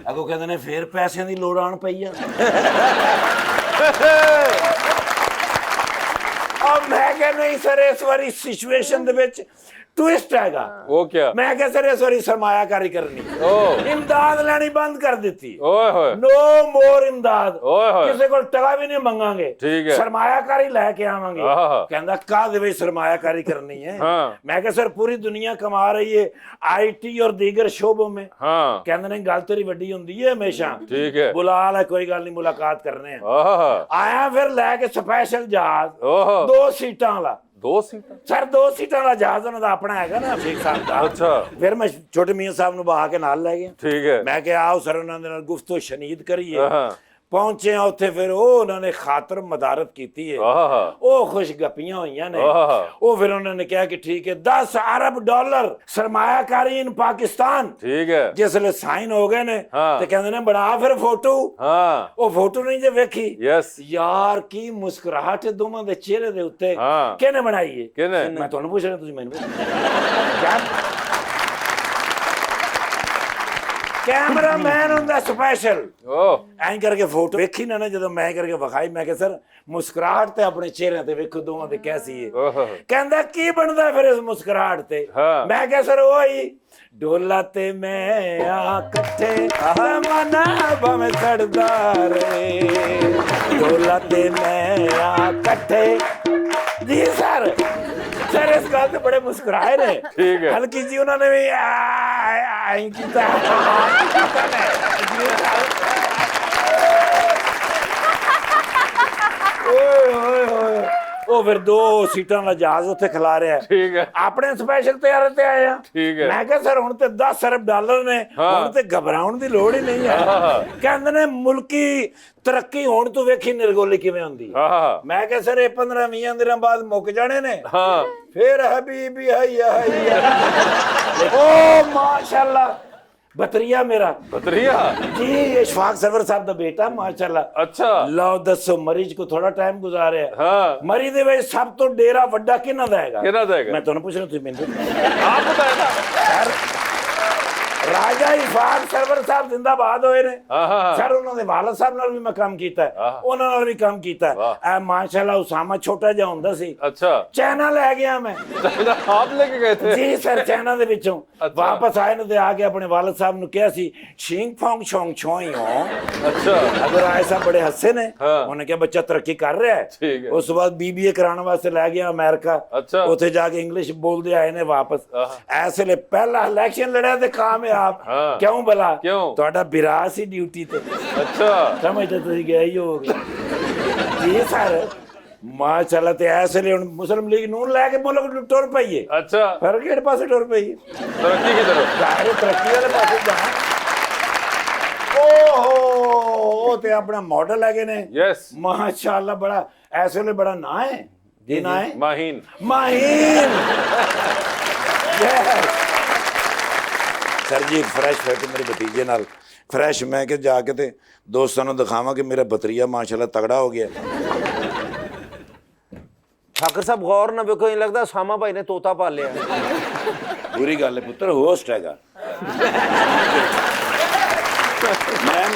अगो कहंदे ने फिर पैसे दी लोड़ आण पई आ। और मैं कहा नहीं सर इस बारी सिचुएशन दे विच ट्विस्ट हैगा। वो क्या? मैं कहा सर इस बारी सरमायाकारी करनी, ओ इमदाद लेनी बंद कर दी। ओए होए नो मोर इमदाद, ओए होए किसी को टका भी नहीं मंगांगे, ठीक है। सरमायाकारी लेके आवांगे। आहा। कहंदा काहदे विच सरमायाकारी करनी है? हाँ मैं कहा सर पूरी दुनिया कमा रही है IT और दीगर शोबों में। हाँ कहंदे ने गल तेरी वड्डी हुंदी है हमेशा, ठीक है बुला ले कोई गल नहीं मुलाकात करने हैं। आहा आया फिर लैके स्पेशल जहाज ओहो 2 सीटां वाला। 2 सीटर? ਸਰ 2 ਸੀਟਾਂ ਵਾਲਾ ਜਹਾਜ਼ ਉਹਨਾਂ ਦਾ ਆਪਣਾ ਹੈਗਾ ਨਾ ਸ਼ੇਖ ਸਾਹਿਬ ਦਾ। ਅੱਛਾ। ਫਿਰ ਮੈਂ ਛੋਟੇ ਮੀਆਂ ਸਾਹਿਬ ਨੂੰ ਬਹਾ ਕੇ ਨਾਲ ਲੈ ਗਿਆ। ठीक है ਮੈਂ ਕਿਹਾ ਆਓ ਸਰ ਉਹਨਾਂ ਦੇ ਨਾਲ ਗੁਫ਼ਤਗੂ ਸ਼ਨੀਦ ਕਰੀਏ। हाँ ਪਹੁੰਚੇ ਆ ਉੱਥੇ ਫਿਰ ਉਹ ਉਹਨਾਂ ਨੇ ਖਾਤਰ ਮਦਾਰਤ ਕੀਤੀ ਹੈ। आहा ਉਹ ਖੁਸ਼ ਗੱਪੀਆਂ ਹੋਈਆਂ ਨੇ। आहा ਉਹ ਫਿਰ ਉਹਨਾਂ ਨੇ ਕਿਹਾ ਕਿ ਠੀਕ ਹੈ 10 अरब डॉलर ਸਰਮਾਇਆਕਾਰੀ ਇਨ ਪਾਕਿਸਤਾਨ। ठीक है ਜਿਸ ਵੇਲੇ ਸਾਈਨ ਹੋ ਗਏ ਨੇ ਹਾਂ। ਤੇ ਕਹਿੰਦੇ ਨੇ ਬਣਾ ਫਿਰ ਫੋਟੋ। हाँ ਉਹ ਫੋਟੋ ਨਹੀਂ ਜੇ ਵੇਖੀ यस ਯਾਰ ਕੀ ਮੁਸਕਰਾਹਟ ਹੈ ਦੋਵਾਂ ਦੇ ਚਿਹਰੇ ਦੇ ਉੱਤੇ। ਹਾਂ। ਕਿਹਨੇ ਬਣਾਈ ਹੈ? किने? ਮੈਂ ਤੁਹਾਨੂੰ ਪੁੱਛ ਰਿਹਾ ਤੁਸੀਂ ਮੈਨੂੰ ਪੁੱਛੋ। कैमरामैन ਹੁੰਦਾ ਸਪੈਸ਼ਲ। ओ ਐਂ ਕਰਕੇ ਫੋਟੋ ਵੇਖੀ ਨਾ ਜਦੋਂ ਮੈਂ ਕਰਕੇ ਵਿਖਾਈ। ਮੈਂ ਕਿਹਾ ਸਰ ਮੁਸਕਰਾਹਟ ਤੇ ਆਪਣੇ ਚਿਹਰਿਆਂ ਤੇ ਵੇਖੋ ਦੋਵਾਂ ਦੇ ਕੈਸੀ ਹੈ। ओहो ਕਹਿੰਦਾ ਕੀ ਬਣਦਾ ਫਿਰ ਇਸ ਮੁਸਕਰਾਹਟ ਤੇ? ਹਾਂ। ਮੈਂ ਕਿਹਾ ਸਰ ਉਹੀ ਡੋਲਾ ਤੇ ਮੈਂ ਆ ਇਕੱਠੇ ਜ਼ਮਾਨਾ ਭਾਵੇਂ ਛੜਦਾ ਰਹੇ। ਡੋਲਾ ਤੇ ਮੈਂ ਆ ਇਕੱਠੇ। ਜੀ ਸਰ ਸਰ ਇਸ ਗੱਲ ਤੇ ਬੜੇ ਮੁਸਕਰਾਏ ਨੇ। ठीक है ਹਲਕੀ ਜੀ ਉਹਨਾਂ ਨੇ ਵੀ ਆਈ ਕੀਤਾ। ਓਏ ਹੋਏ ਹੋਏ। ਉਹ ਫਿਰ 2 ਸੀਟਾਂ ਵਾਲਾ ਜਹਾਜ਼ ਉੱਥੇ ਖਿਲਾ ਰਿਹਾ। ठीक है ਆਪਣੇ ਸਪੈਸ਼ਲ ਤਿਆਰ ਤੇ ਆਏ ਆ। ठीक है ਮੈਂ ਕਿਹਾ ਸਰ ਹੁਣ ਤੇ 10 ਅਰਬ ਡਾਲਰ ਨੇ, ਹੁਣ ਤੇ ਘਬਰਾਉਣ ਦੀ ਲੋੜ ਹੀ ਨਹੀਂ ਹੈ। ਕਹਿੰਦੇ ਨੇ ਮੁਲਕੀ ਤਰੱਕੀ ਹੋਣ ਤੋਂ ਵੇਖੀ ਨਿਰਗੋਲੀ ਕਿਵੇਂ ਹੁੰਦੀ ਹੈ। आहा ਮੈਂ ਕਿਹਾ ਸਰ ਇਹ 15-20 ਦਿਨਾਂ ਬਾਅਦ ਮੁੱਕ ਜਾਣੇ ਨੇ। हाँ फिर हबीबी हैया हैया। ओ माशाल्लाह बतरिया मेरा बतरिया जी इशफाक सरवर साहब ਦਾ ਬੇਟਾ ਮਾਸ਼ਾਅੱਲਾ। अच्छा ਲਓ ਦੱਸੋ ਮਰੀਜ਼ ਕੋ ਥੋੜਾ ਟਾਈਮ ਗੁਜ਼ਾਰਿਆ। हाँ ਮਰੀਜ਼ ਦੇ ਵਿੱਚ ਸਭ ਤੋਂ ਡੇਰਾ ਵੱਡਾ ਕਿਹਨਾਂ ਦਾ ਹੈਗਾ? किना देगा? ਮੈਂ ਤੁਹਾਨੂੰ ਪੁੱਛ ਰਿਹਾ ਤੁਸੀਂ ਮੈਨੂੰ आप बताया था। ਰਾਜਾ ਇਸ਼ਫਾਕ ਸਰਵਰ ਸਾਹਿਬ ਜ਼ਿੰਦਾਬਾਦ ਹੋਏ ਨੇ। हाँ ਸਰ ਉਹਨਾਂ ਦੇ ਵਾਲਦ ਸਾਹਿਬ ਨਾਲ ਵੀ ਮੈਂ ਕੰਮ ਕੀਤਾ ਹੈ, ਆਹ। ਉਹਨਾਂ ਨਾਲ ਵੀ ਕੰਮ ਕੀਤਾ ਹੈ। ਵਾਹ। ਇਹ ਮਾਸ਼ਾਅੱਲਾ ਉਸਾਮਾ ਛੋਟਾ ਜਿਹਾ ਹੁੰਦਾ ਸੀ, अच्छा ਚਾਈਨਾ ਲੈ ਗਿਆ ਮੈਂ। आप लेके गए थे? ਜੀ ਸਰ ਚਾਈਨਾ ਦੇ ਵਿੱਚੋਂ ਅੱਛਾ। ਵਾਪਸ ਆਏ ਨੇ ਤੇ ਆ ਕੇ ਆਪਣੇ ਵਾਲਦ ਸਾਹਿਬ ਨੂੰ ਕਿਹਾ ਸੀ ਸ਼ਿੰਗ ਫੋਂਗ ਛੋਂਗ ਛੋਈ ਹੋ। अच्छा ਅਗਰ ਆਏ ਸਾਹਿਬ ਬੜੇ ਹੱਸੇ ਨੇ। ਹਾਂ। ਉਹਨੇ ਕਿਹਾ ਬੱਚਾ ਤਰੱਕੀ ਕਰ ਰਿਹਾ ਹੈ। ਠੀਕ ਹੈ। ਉਸ ਤੋਂ ਬਾਅਦ BBA ਕਰਾਉਣ ਵਾਸਤੇ ਲੈ ਗਿਆ ਅਮਰੀਕਾ। ਅੱਛਾ। ਉੱਥੇ ਜਾ ਕੇ ਇੰਗਲਿਸ਼ ਬੋਲਦੇ ਆਏ ਨੇ ਵਾਪਸ। ਆਹ। ਇਸ ਵੇਲੇ ਪਹਿਲਾ ਇਲੈਕਸ਼ਨ ਲੜਿਆ ਤੇ ਕਾਮਯਾਬ आप हाँ। क्यों भला क्यों? ਤੁਹਾਡਾ ਵਿਰਾਸ ਹੀ ਡਿਊਟੀ ਤੇ अच्छा ਸਮਝਦੇ ਤੁਸੀਂ ਗਏ ਹੀ ਹੋਗੇ ਜੀ ਸਰ ਮਾਸ਼ਾਅੱਲਾ ਤੇ ਐਸੇ ਲਈ ਹੁਣ ਮੁਸਲਿਮ ਲੀਗ ਨੂੰ ਲੈ ਕੇ ਮੁਲਕ ਟੁਰ ਪਈਏ अच्छा ਫਿਰ ਕਿਹੜੇ ਪਾਸੇ ਟੁਰ ਪਈਏ तरक्की की तरफ ਜ਼ਾਹਿਰ ਤਰੱਕੀ ਵਾਲੇ ਪਾਸੇ ਜਾਣਾ ਓਹੋ ਉਹ ਤੇ ਆਪਣਾ ਮਾਡਲ ਹੈਗੇ ਨੇ यस ਮਾਸ਼ਾਅੱਲਾ ਬੜਾ ਐਸੇ ਵੇਲੇ ਬੜਾ ਨਾਂ ਹੈ ਜੀ ਨਾਂ ਹੈ माहीन ਮਾਹੀਨ ਯੈਸ ਸਰ ਜੀ ਫਰੈਸ਼ ਫੈਟ ਮੇਰੇ ਭਤੀਜੇ ਨਾਲ ਫਰੈਸ਼ ਮੈਂ ਕਿ ਜਾ ਕੇ ਤੇ ਦੋਸਤਾਂ ਨੂੰ ਦਿਖਾਵਾਂ ਕਿ ਮੇਰਾ ਬਤਰੀਆ ਮਾਸ਼ਾਅੱਲਾ ਤਗੜਾ ਹੋ ਗਿਆ ठाकर साहब गौर ना देखो ये लगता सामा भाई ने तोता पाल लिया बुरी गल है पुत्र होस्ट हैगा मैम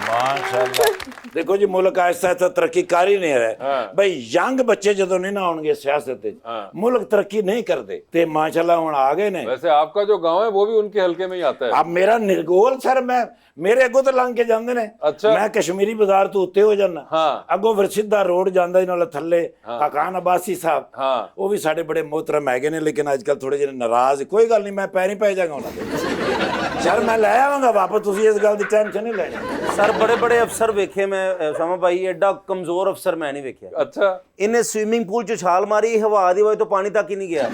माशाअल्लाह देखो जी मुल्क आहिस्ता आहिस्ता तरक्की कर ही नहीं रहा भाई यंग बच्चे ਜਦੋਂ नहीं ना आउणगे सियासत ਵਿੱਚ मुल्क तरक्की नहीं करते ते माशाअल्लाह ਹੁਣ आ गए ने वैसे आपका जो गांव है वो भी उनके हलके में ही आता है अब मेरा निर्गोल सर मैं ਮੇਰੇ ਅੱਗੋਂ ਤਾਂ ਲੰਘ ਕੇ ਜਾਂਦੇ ਨੇ ਅੱਛਾ। ਮੈਂ ਕਸ਼ਮੀਰੀ ਬਾਜ਼ਾਰ ਤੋਂ ਉੱਤੇ ਹੋ ਜਾਣਾ ਹਾਂ। ਅੱਗੋਂ ਫਿਰ ਸਿੱਧਾ ਰੋਡ ਜਾਂਦਾ ਜੀ ਨਾਲ ਥੱਲੇ ਹਕਾਨ ਅਬਾਸੀ ਸਾਹਿਬ ਹਾਂ। ਉਹ ਵੀ ਸਾਡੇ ਬੜੇ ਮੋਹਤਰਮ ਹੈਗੇ ਨੇ ਲੇਕਿਨ ਅੱਜ ਕੱਲ ਥੋੜੇ ਜਿਹੇ ਨਾਰਾਜ਼ ਕੋਈ ਗੱਲ ਨਹੀਂ ਮੈਂ ਪੈਰ ਨਹੀਂ ਪੈ ਜਾਗਾ ਉਹਨਾਂ ਦੇ ਸਰ ਮੈਂ ਲੈ ਆਵਾਂਗਾ ਵਾਪਸ ਤੁਸੀਂ ਇਸ ਗੱਲ ਦੀ ਟੈਨਸ਼ਨ ਨਹੀਂ ਲੈਣੀ सर बड़े बड़े अफसर वेखे मैं सामा भाई एडा कमजोर अफसर मैं नहीं वेख्या अच्छा इन्हें स्विमिंग पूल च छाल मारी हवा दी वजह तो पानी तक ही नहीं गया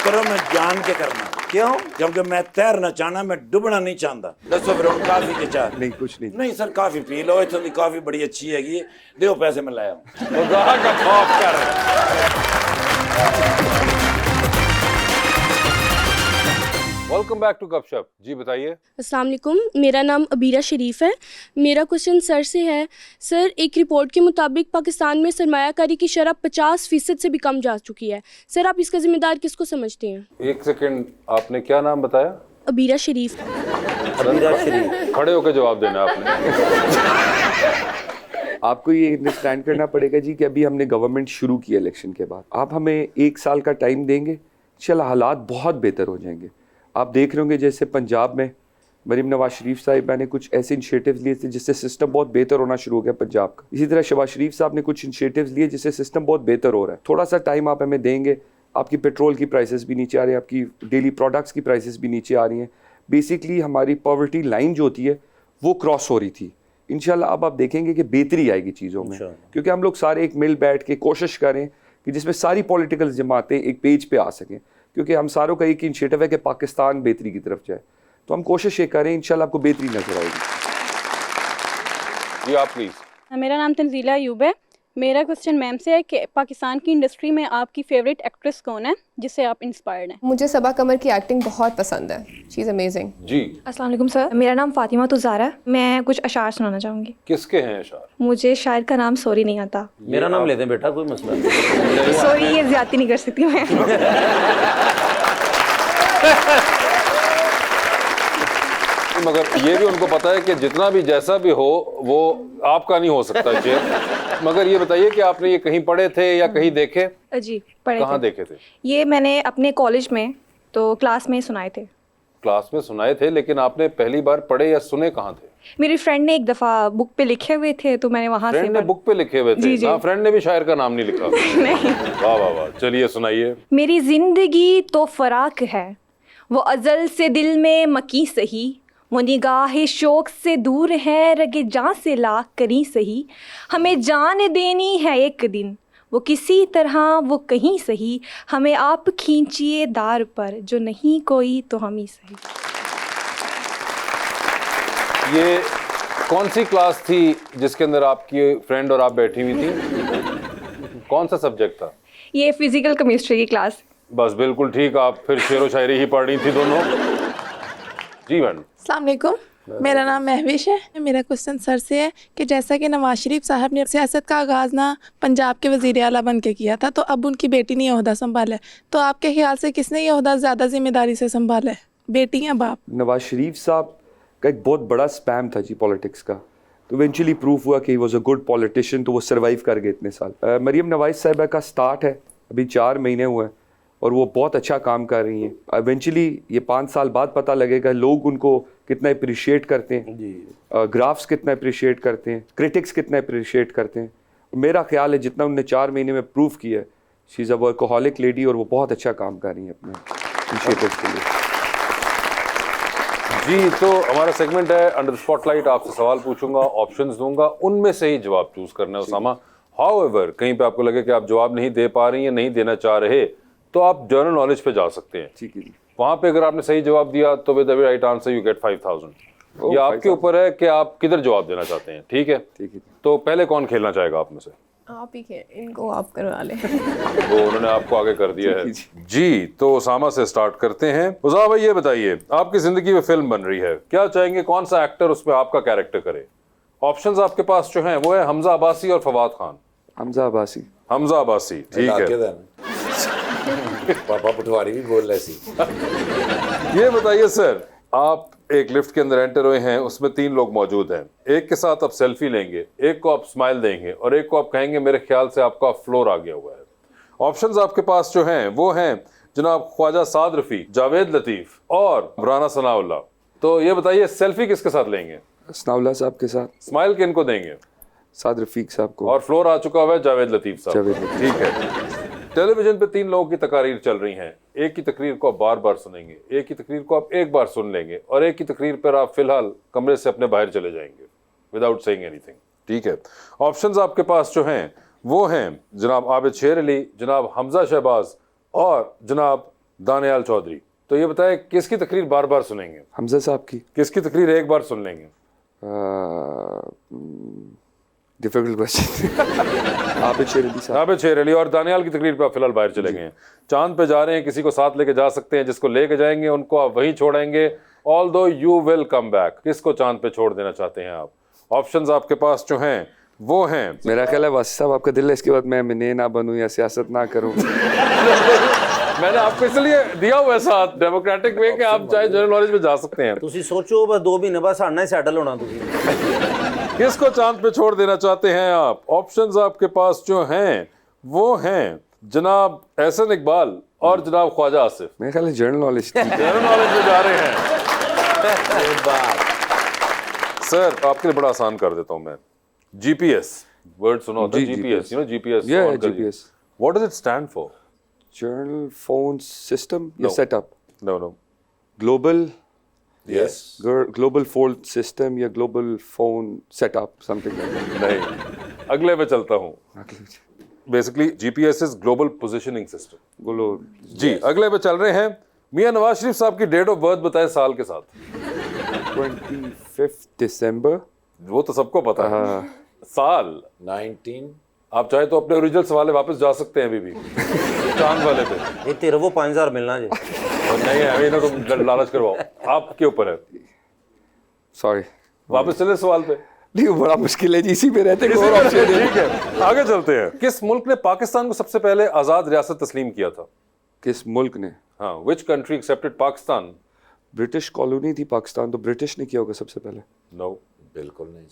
करो मैं जान के करना क्यों क्योंकि मैं तैरना चाहना मैं डुबना नहीं चाहता दसो फिर काफी के चाह नहीं कुछ नहीं नहीं सर काफी पी लो इतों की काफी बड़ी अच्छी हैगी दो पैसे मैं लाया हूँ खुदा का खौफ कर वेलकम बैक टू गपशप जी बताइए अस्सलाम वालेकुम मेरा नाम अबीरा शरीफ है मेरा क्वेश्चन सर से है सर एक रिपोर्ट के मुताबिक पाकिस्तान में सरमायाकारी की शरह 50% से भी कम जा चुकी है सर आप इसका जिम्मेदार किसको समझते हैं एक सेकंड आपने क्या नाम बताया अबीरा शरीफ खड़े होकर जवाब देना आपने आपको ये अंडरस्टैंड करना पड़ेगा जी कि अभी हमने गवर्नमेंट शुरू की इलेक्शन के बाद आप हमें 1 साल का टाइम देंगे इंशाल्लाह हालात बहुत बेहतर हो जाएंगे आप देख रहे होंगे जैसे पंजाब में मरीम नवाज शरीफ साहिबा ने कुछ ऐसे इनिशिएटिव्स लिए थे जिससे सिस्टम बहुत बेहतर होना शुरू हो गया पंजाब का इसी तरह शहबाज शरीफ साहब ने कुछ इनिशिएटिव्स लिए जिससे सिस्टम बहुत बेहतर हो रहा है थोड़ा सा टाइम आप हमें देंगे आपकी पेट्रोल की प्राइसेस भी नीचे आ रही है आपकी डेली प्रोडक्ट्स की प्राइसेस भी नीचे आ रही हैं बेसिकली हमारी पॉवर्टी लाइन जो होती है वो क्रॉस हो रही थी इंशाल्लाह अब आप देखेंगे कि बेहतरी आएगी चीज़ों में क्योंकि हम लोग सारे एक मिल बैठ के कोशिश करें कि जिसमें सारी पॉलिटिकल जमातें एक पेज पे आ सकें क्योंकि हम सारों का एक इनिशिएटिव है कि पाकिस्तान बेहतरी की तरफ जाए तो हम कोशिश ये करें इंशाल्लाह आपको बेहतरी नजर आएगी जी आप प्लीज मेरा नाम तंजीला अयूब है मेरा क्वेश्चन मैम से है कि पाकिस्तान की इंडस्ट्री में आपकी फेवरेट एक्ट्रेस कौन है जिससे आप इंस्पायर्ड हैं मुझे सबा कमर की एक्टिंग बहुत पसंद है शी इज़ अमेजिंग जी अस्सलाम वालेकुम सर मेरा नाम फातिमा तुजारा है मैं कुछ अशार सुनाना चाहूँगी किसके हैं अशार मुझे शायर का नाम सॉरी नहीं आता मेरा नाम लेते हैं बेटा कोई मसला नहीं सॉरी ये ज्यादती नहीं कर सकती मैं मगर ये भी उनको पता है कि जितना भी जैसा भी हो वो आपका नहीं हो सकता शेर मगर ये बताइए कि आपने ये कहीं पढ़े थे या कहीं देखे जी पढ़े कहाँ थे देखे थे ये मैंने अपने कॉलेज में तो क्लास में सुनाए थे क्लास में सुनाए थे लेकिन आपने पहली बार पढ़े या सुने कहाँ थे मेरी फ्रेंड ने एक दफ़ा बुक पे लिखे हुए थे तो मैंने वहाँ से फ्रेंड ने बुक पे लिखे हुए थे जी, जी। हाँ फ्रेंड ने भी शायर का नाम नहीं लिखा नहीं वाह वाह वाह चलिए सुनाइए मेरी जिंदगी तो फराक है वो अजल से दिल में मकी सही वो निगाह शौक से दूर है रगे जान से लाख करी सही हमें जान देनी है एक दिन वो किसी तरह वो कहीं सही हमें आप खींचिए दार पर जो नहीं कोई तो हम ही सही ये कौन सी क्लास थी जिसके अंदर आपकी फ्रेंड और आप बैठी हुई थी कौन सा सब्जेक्ट था ये फिजिकल केमिस्ट्री की क्लास बस बिल्कुल ठीक आप फिर शेर व शायरी ही पढ़ रही थी दोनों जी मैडम अस्सलाम वालेकुम मेरा नाम महविश है मेरा क्वेश्चन सर से है कि जैसा कि नवाज शरीफ साहब ने सियासत का आगाज़ ना पंजाब के वज़ीर आला बन के किया था तो अब उनकी बेटी ने ओहदा संभाला है तो आपके ख्याल से किसने ये ओहदा ज़्यादा जिम्मेदारी से संभाला है बेटी या बाप नवाज शरीफ साहब का एक बहुत बड़ा स्पैम था जी पॉलिटिक्स का तो इवेंचुअली प्रूफ हुआ कि he was a good politician तो वो सर्वाइव कर गए इतने साल मरीम नवाज साहिबा का स्टार्ट है अभी 4 महीने हुए हैं और वो बहुत अच्छा काम कर रही हैं इवेंचुअली ये 5 साल बाद पता लगेगा लोग उनको कितना अप्रिशिएट करते हैं ग्राफ्स कितना अप्रिशिएट करते हैं क्रिटिक्स कितना अप्रिशिएट करते हैं मेरा ख्याल है जितना उनने 4 महीने में प्रूव किया है she is a workaholic lady और वो बहुत अच्छा काम कर रही हैं अपने इनिशिएटिव के लिए। जी, तो हमारा सेगमेंट है अंडर द स्पॉटलाइट। आपसे सवाल पूछूंगा, ऑप्शंस दूंगा, उनमें से ही जवाब चूज करना है उसामा। हाउएवर कहीं पे आपको लगे कि आप जवाब नहीं दे पा रही हैं, नहीं देना चाह रहे, तो आप जनरल नॉलेज पे जा सकते हैं। ठीक है जी। वहां पे अगर आपने सही जवाब दिया तो with every right answer you get 5000। ये आपके ऊपर है कि आप किधर जवाब देना चाहते हैं। ठीक है, ठीक है। तो पहले कौन खेलना चाहेगा आप में से? आप ही खेल, इनको आप करवा लें। वो उन्होंने आपको आगे कर दिया है। जी, तो उसामा से स्टार्ट करते हैं। उसामा भाई ये बताइए, आपकी जिंदगी में फिल्म बन रही है, क्या चाहेंगे कौन सा एक्टर उसमें आपका कैरेक्टर करे? ऑप्शंस आपके पास जो हैं वो है हमजा अब्बासी और फवाद खान। हमजा अब्बासी। हमजा अब्बासी, ठीक है। पापा पटवारी भी बोल रहे सी। ये बताइए सर, आप एक लिफ्ट के अंदर एंटर हुए हैं, उसमें 3 लोग मौजूद हैं। एक के साथ आप सेल्फी लेंगे, एक को आप स्माइल देंगे और एक को आप कहेंगे मेरे ख्याल से आपका फ्लोर आ गया हुआ है। ऑप्शंस आपके पास जो हैं वो हैं जनाब ख्वाजा साद रफीक, जावेद लतीफ और राना सनाउल्लाह। तो ये बताइए सेल्फी किसके साथ लेंगे? सनाउल्लाह साहब के साथ। स्माइल किनको देंगे? साद रफीक साहब को। और फ्लोर आ चुका हुआ है जावेद लतीफ साहब। जावेद लतीफ। ठीक है। टेलीविजन पे 3 लोगों की तकरीर चल रही हैं। एक की तकरीर को आप बार बार सुनेंगे, एक की तकरीर को आप एक बार सुन लेंगे और एक की तकरीर पर आप फिलहाल कमरे से अपने बाहर चले जाएंगे विदाउट सेइंग एनीथिंग। ठीक है। ऑप्शंस आपके पास जो हैं वो हैं जनाब आबिद शेर अली, जनाब हमजा शहबाज और जनाब दानियाल चौधरी। तो ये बताएं किसकी तकरीर बार बार सुनेंगे? हमजा साहब की। किसकी तकरीर एक बार सुन लेंगे? Difficult question. आबिद शेर अली साहब। आबिद शेर अली और दानियाल की तकरीर पे आप फिलहाल बाहर चले गए हैं। चांद पे जा रहे हैं, किसी को साथ लेके जा सकते हैं, जिसको लेके जाएंगे उनको आप वहीं छोड़ेंगे। Although you will come back. किसको चांद पे छोड़ देना चाहते हैं आप? ऑप्शंस आपके पास जो हैं वो हैं। मेरा ख्याल है वासी साहब आपका दिल है इसके बाद मैं मिने ना बनूं या सियासत ना करूं। मैंने आपको इसलिए दिया हुआ है साथ डेमोक्रेटिक वे कि आप चाहे जनरल नॉलेज में जा सकते हैं। ਤੁਸੀਂ ਸੋਚੋ ਬਸ 2 ਮਹੀਨੇ ਬਾਅਦ ਸਾਡਾ ਹੀ ਸੈटल होना ਤੁਸੀਂ। किसको चांद पे छोड़ देना चाहते हैं आप? ऑप्शंस आपके पास जो हैं वो हैं जनाब एहसन इकबाल और जनाब ख्वाजा आसिफ। मेरे ख्याल है जनरल नॉलेज। जनरल नॉलेज में जा रहे हैं। सर आपके लिए बड़ा आसान कर देता हूं मैं। जीपीएस वर्ड सुना होता है? GPS, you know GPS. Yeah, GPS. What does it stand for? General phone system या No. setup? No, no. Global Yes. global phone system या global phone setup something like that. नहीं, अगले पे चलता हूँ। Basically GPS is global positioning system. बोलो जी, अगले पे चल रहे हैं। मियां नवाज शरीफ साहब की डेट ऑफ बर्थ बताएं साल के साथ। 25 दिसंबर। वो तो सबको पता है। साल 19। आप चाहे तो अपने ओरिजिनल सवाल वापस जा सकते हैं अभी भी चांद वाले पे। ये तेरे वो 5000 मिलना जी। और नहीं है अभी ना, तुम लालच करवाओ, आपके ऊपर है। सॉरी, वापस चले सवाल पे। नहीं बड़ा मुश्किल है जी, इसी पे रहते हैं। ठीक है, आगे चलते हैं। किस मुल्क ने पाकिस्तान को सबसे पहले आजाद रियासत तस्लीम किया था? किस मुल्क ने? हाँ, which country accepted Pakistan? British colony थी पाकिस्तान, तो ब्रिटिश ने किया होगा सबसे पहले। नो, बिल्कुल नहीं।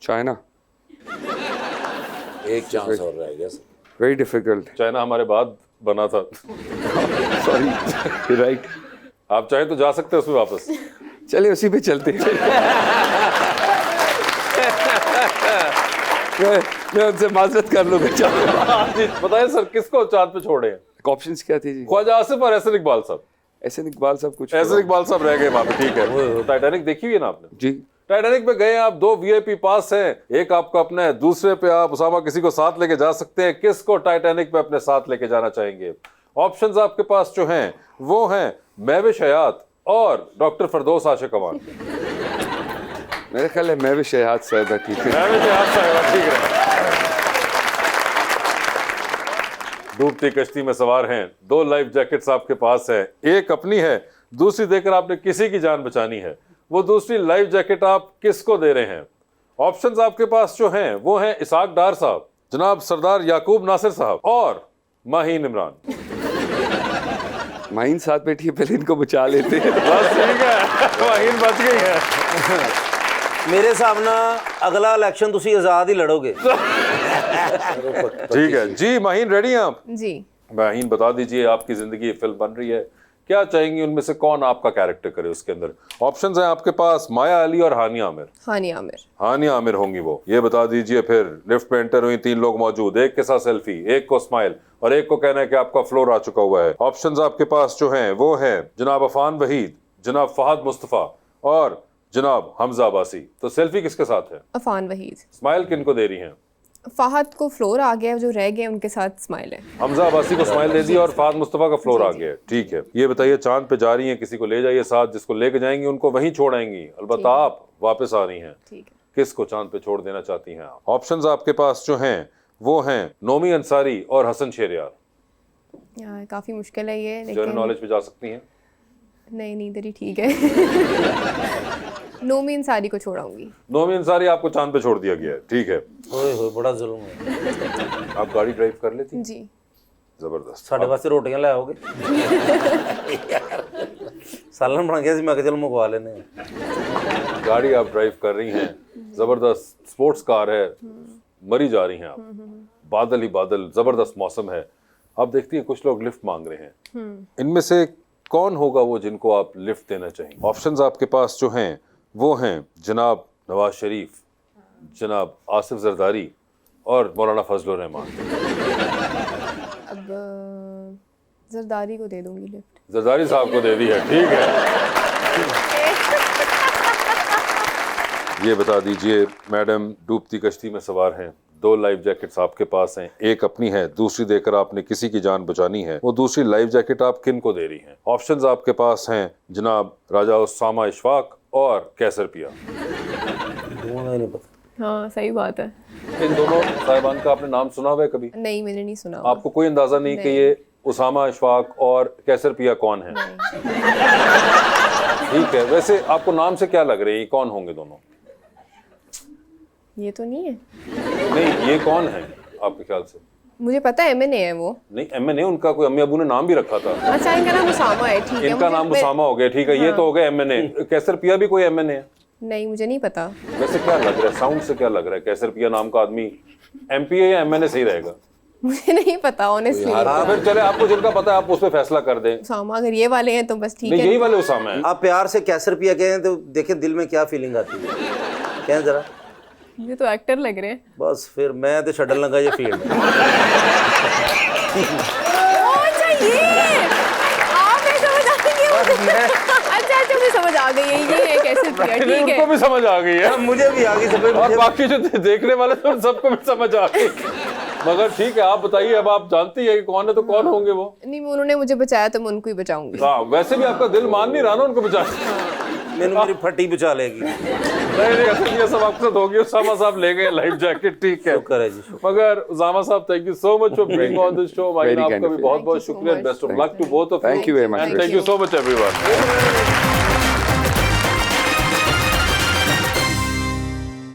चाइना। एक चांस और रह गया। Very difficult. चाइना हमारे बाद बना था। Sorry, right. आप चाहे तो जा सकते हैं उसमें वापस। चलिए उसी पे चलते हैं। मैं उनसे माजरत कर लूंगा। बताइए सर, किसको चांद पे छोड़े हैं? ऑप्शंस क्या थे जी? ख्वाजा आसिफ और एहसन इकबाल साहब। एहसन इकबाल साहब कुछ। एहसन इकबाल साहब रह गए वहां पे। ठीक है। टाइटैनिक देखी हुई है ना आपने? जी। टाइटैनिक पे गए आप, 2 वीआईपी पास हैं, एक आपका अपना है, दूसरे पे आप उसामा किसी को साथ लेके जा सकते हैं। किसको टाइटैनिक पे अपने साथ लेके जाना चाहेंगे? ऑप्शंस आपके पास जो हैं वो हैं महविश हयात और डॉक्टर फरदौस आशिक अमान। मेरे ख्याल है महविश हयात साहिबा ठीक है। महविश हयात साहिबा ठीक है। डूबती कश्ती में सवार हैं, 2 लाइफ जैकेट्स आपके पास है, एक अपनी है, दूसरी देकर आपने किसी की जान बचानी है। वो दूसरी लाइफ जैकेट आप किसको दे रहे हैं? ऑप्शंस आपके पास जो हैं वो हैं इसाक डार साहब, जनाब सरदार याकूब नासिर साहब और माहीन इमरान। माहीन साथ बैठी है, पहले इनको बचा लेते हैं। बस ठीक है, माहीन बच गई है। मेरे हिसाब ना अगला इलेक्शन तुसी आजाद ही लड़ोगे। ठीक है जी, माहीन रेडी हैं आप? जी। माहीन बता दीजिए, आपकी जिंदगी फिल्म बन रही है, क्या चाहेंगी उनमें से कौन आपका कैरेक्टर करे उसके अंदर? ऑप्शंस हैं आपके पास, माया अली और हानिया आमिर। हानिया आमिर। हानिया आमिर होंगी वो। ये बता दीजिए फिर, लिफ्ट में एंटर हुई 3 लोग मौजूद, एक के साथ सेल्फी, एक को स्माइल और एक को कहना है कि आपका फ्लोर आ चुका हुआ है। ऑप्शंस आपके पास जो हैं वो हैं जनाब अफान वहीद, जनाब फहद मुस्तफ़ा और जनाब हमजा अब्बासी। तो सेल्फी किसके साथ है? अफान वहीद। स्माइल किनको दे रही हैं? फहद को फ्लोर आ गया, जो रह गए उनके साथ स्माइल है। हमजा अब्बासी को स्माइल दे दी और फहद मुस्तफ़ा का फ्लोर आ गया। ठीक है, ये बताइए, चांद पे जा रही हैं, किसी को ले जाइए साथ, जिसको लेके जाएंगी उनको वहीं छोड़ आएंगी, अलबत्ता आप वापस आ रही हैं। ठीक है। किसको चांद पे छोड़ देना चाहती हैं आप? ऑप्शंस आपके पास जो हैं वो हैं नोमी अंसारी और हसन शेरियार। यार काफ़ी मुश्किल है ये, जनरल लेकिन नॉलेज पे जा सकती हैं। नहीं इधर ही ठीक है। नोमी अंसारी को छोड़ाऊंगी। नोमी अंसारी आपको चांद पे छोड़ दिया गया है। ठीक है, ओए होए बड़ा जुल्म है। आप गाड़ी ड्राइव कर लेती हैं? जी। जबरदस्त। साढ़े वास्ते रोटियां ले आओगे? सालन बना गया मैं चल मंगवा लेने। गाड़ी आप ड्राइव कर रही हैं, जबरदस्त स्पोर्ट्स कार है, मरी जा रही हैं आप, बादल ही बादल, जबरदस्त मौसम है। आप देखती हैं कुछ लोग लिफ्ट मांग रहे हैं, इनमें से कौन होगा वो जिनको आप लिफ्ट देना चाहेंगे? ऑप्शंस आपके पास जो हैं वो हैं जनाब नवाज शरीफ, जनाब आसिफ जरदारी और मौलाना फजलुर रहमान। अब जरदारी को दे दूंगी लिफ्ट। जरदारी साहब को दे दी है। ठीक है, ये बता दीजिए मैडम, डूबती कश्ती में सवार हैं, 2 लाइफ जैकेट्स आपके पास हैं, एक अपनी है, दूसरी देकर आपने किसी की जान बचानी है। वो दूसरी लाइफ जैकेट आप किन को दे रही हैं? ऑप्शंस आपके पास हैं जनाब राजा उस्सामा इशफाक और कैसर पिया। नहीं पता। हाँ सही बात है। इन दोनों साहिबान का आपने नाम सुना हुआ है कभी? नहीं मैंने नहीं सुना। आपको कोई अंदाजा नहीं कि ये उसामा इशफाक और कैसर पिया कौन है? ठीक है, वैसे आपको नाम से क्या लग रहा है, ये कौन होंगे दोनों? ये तो नहीं है। नहीं, ये कौन है आपके ख्याल से? मुझे पता है एमएनए है वो। नहीं, एमएनए उनका कोई अम्मी अबू ने नाम भी रखा था। अच्छा इनका नाम उसामा है। ठीक है, इनका नाम उसामा हो गया। ठीक है, ये तो हो गया एमएनए। कैसर पिया भी कोई एमएनए है? नहीं मुझे नहीं पता। वैसे क्या लग रहा है, साउंड से क्या लग रहा है, कैसर पिया नाम का आदमी एमपीए या एमएनए सही रहेगा? मुझे नहीं पता ऑनेस्टली। तो फिर चले, आपको जिनका पता है आप उस पर फैसला कर दें। उसामा अगर ये वाले हैं तो बस ठीक नहीं, है। यही वाले उसामा है। आप प्यार से कैसर पिया कहें तो देखें दिल में क्या फीलिंग आती है, कहें जरा। ये तो एक्टर लग रहे हैं। बस फिर मैं तो छड़न लगा ये फील्ड। अच्छा ये आप समझ आ गई। अच्छा मुझे समझ आ गई है, ये है कैसे पिया। ठीक है, उनको भी समझ आ गई है, मुझे भी आ गई समझ, और बाकी जो देखने वाले थे उन सबको भी समझ आ गई। मगर ठीक है, आप बताइए, अब आप जानती है कि कौन है तो कौन होंगे वो? नहीं उन्होंने मुझे बचाया तो मैं उनको ही बचाऊंगी। हाँ, वैसे भी आपका दिल मान नहीं रहा ना उनको बचाने। मैंने मेरी फटी बचा लेगी। नहीं असल ये सब आपके साथ होगी। उसामा साहब ले गए लाइफ जैकेट। ठीक है, शुक्र है जी। मगर Usama sahab, thank you so much for being on this show. आपका भी बहुत बहुत शुक्रिया। Best of luck to both of you. Thank you very much. Thank you so much everyone.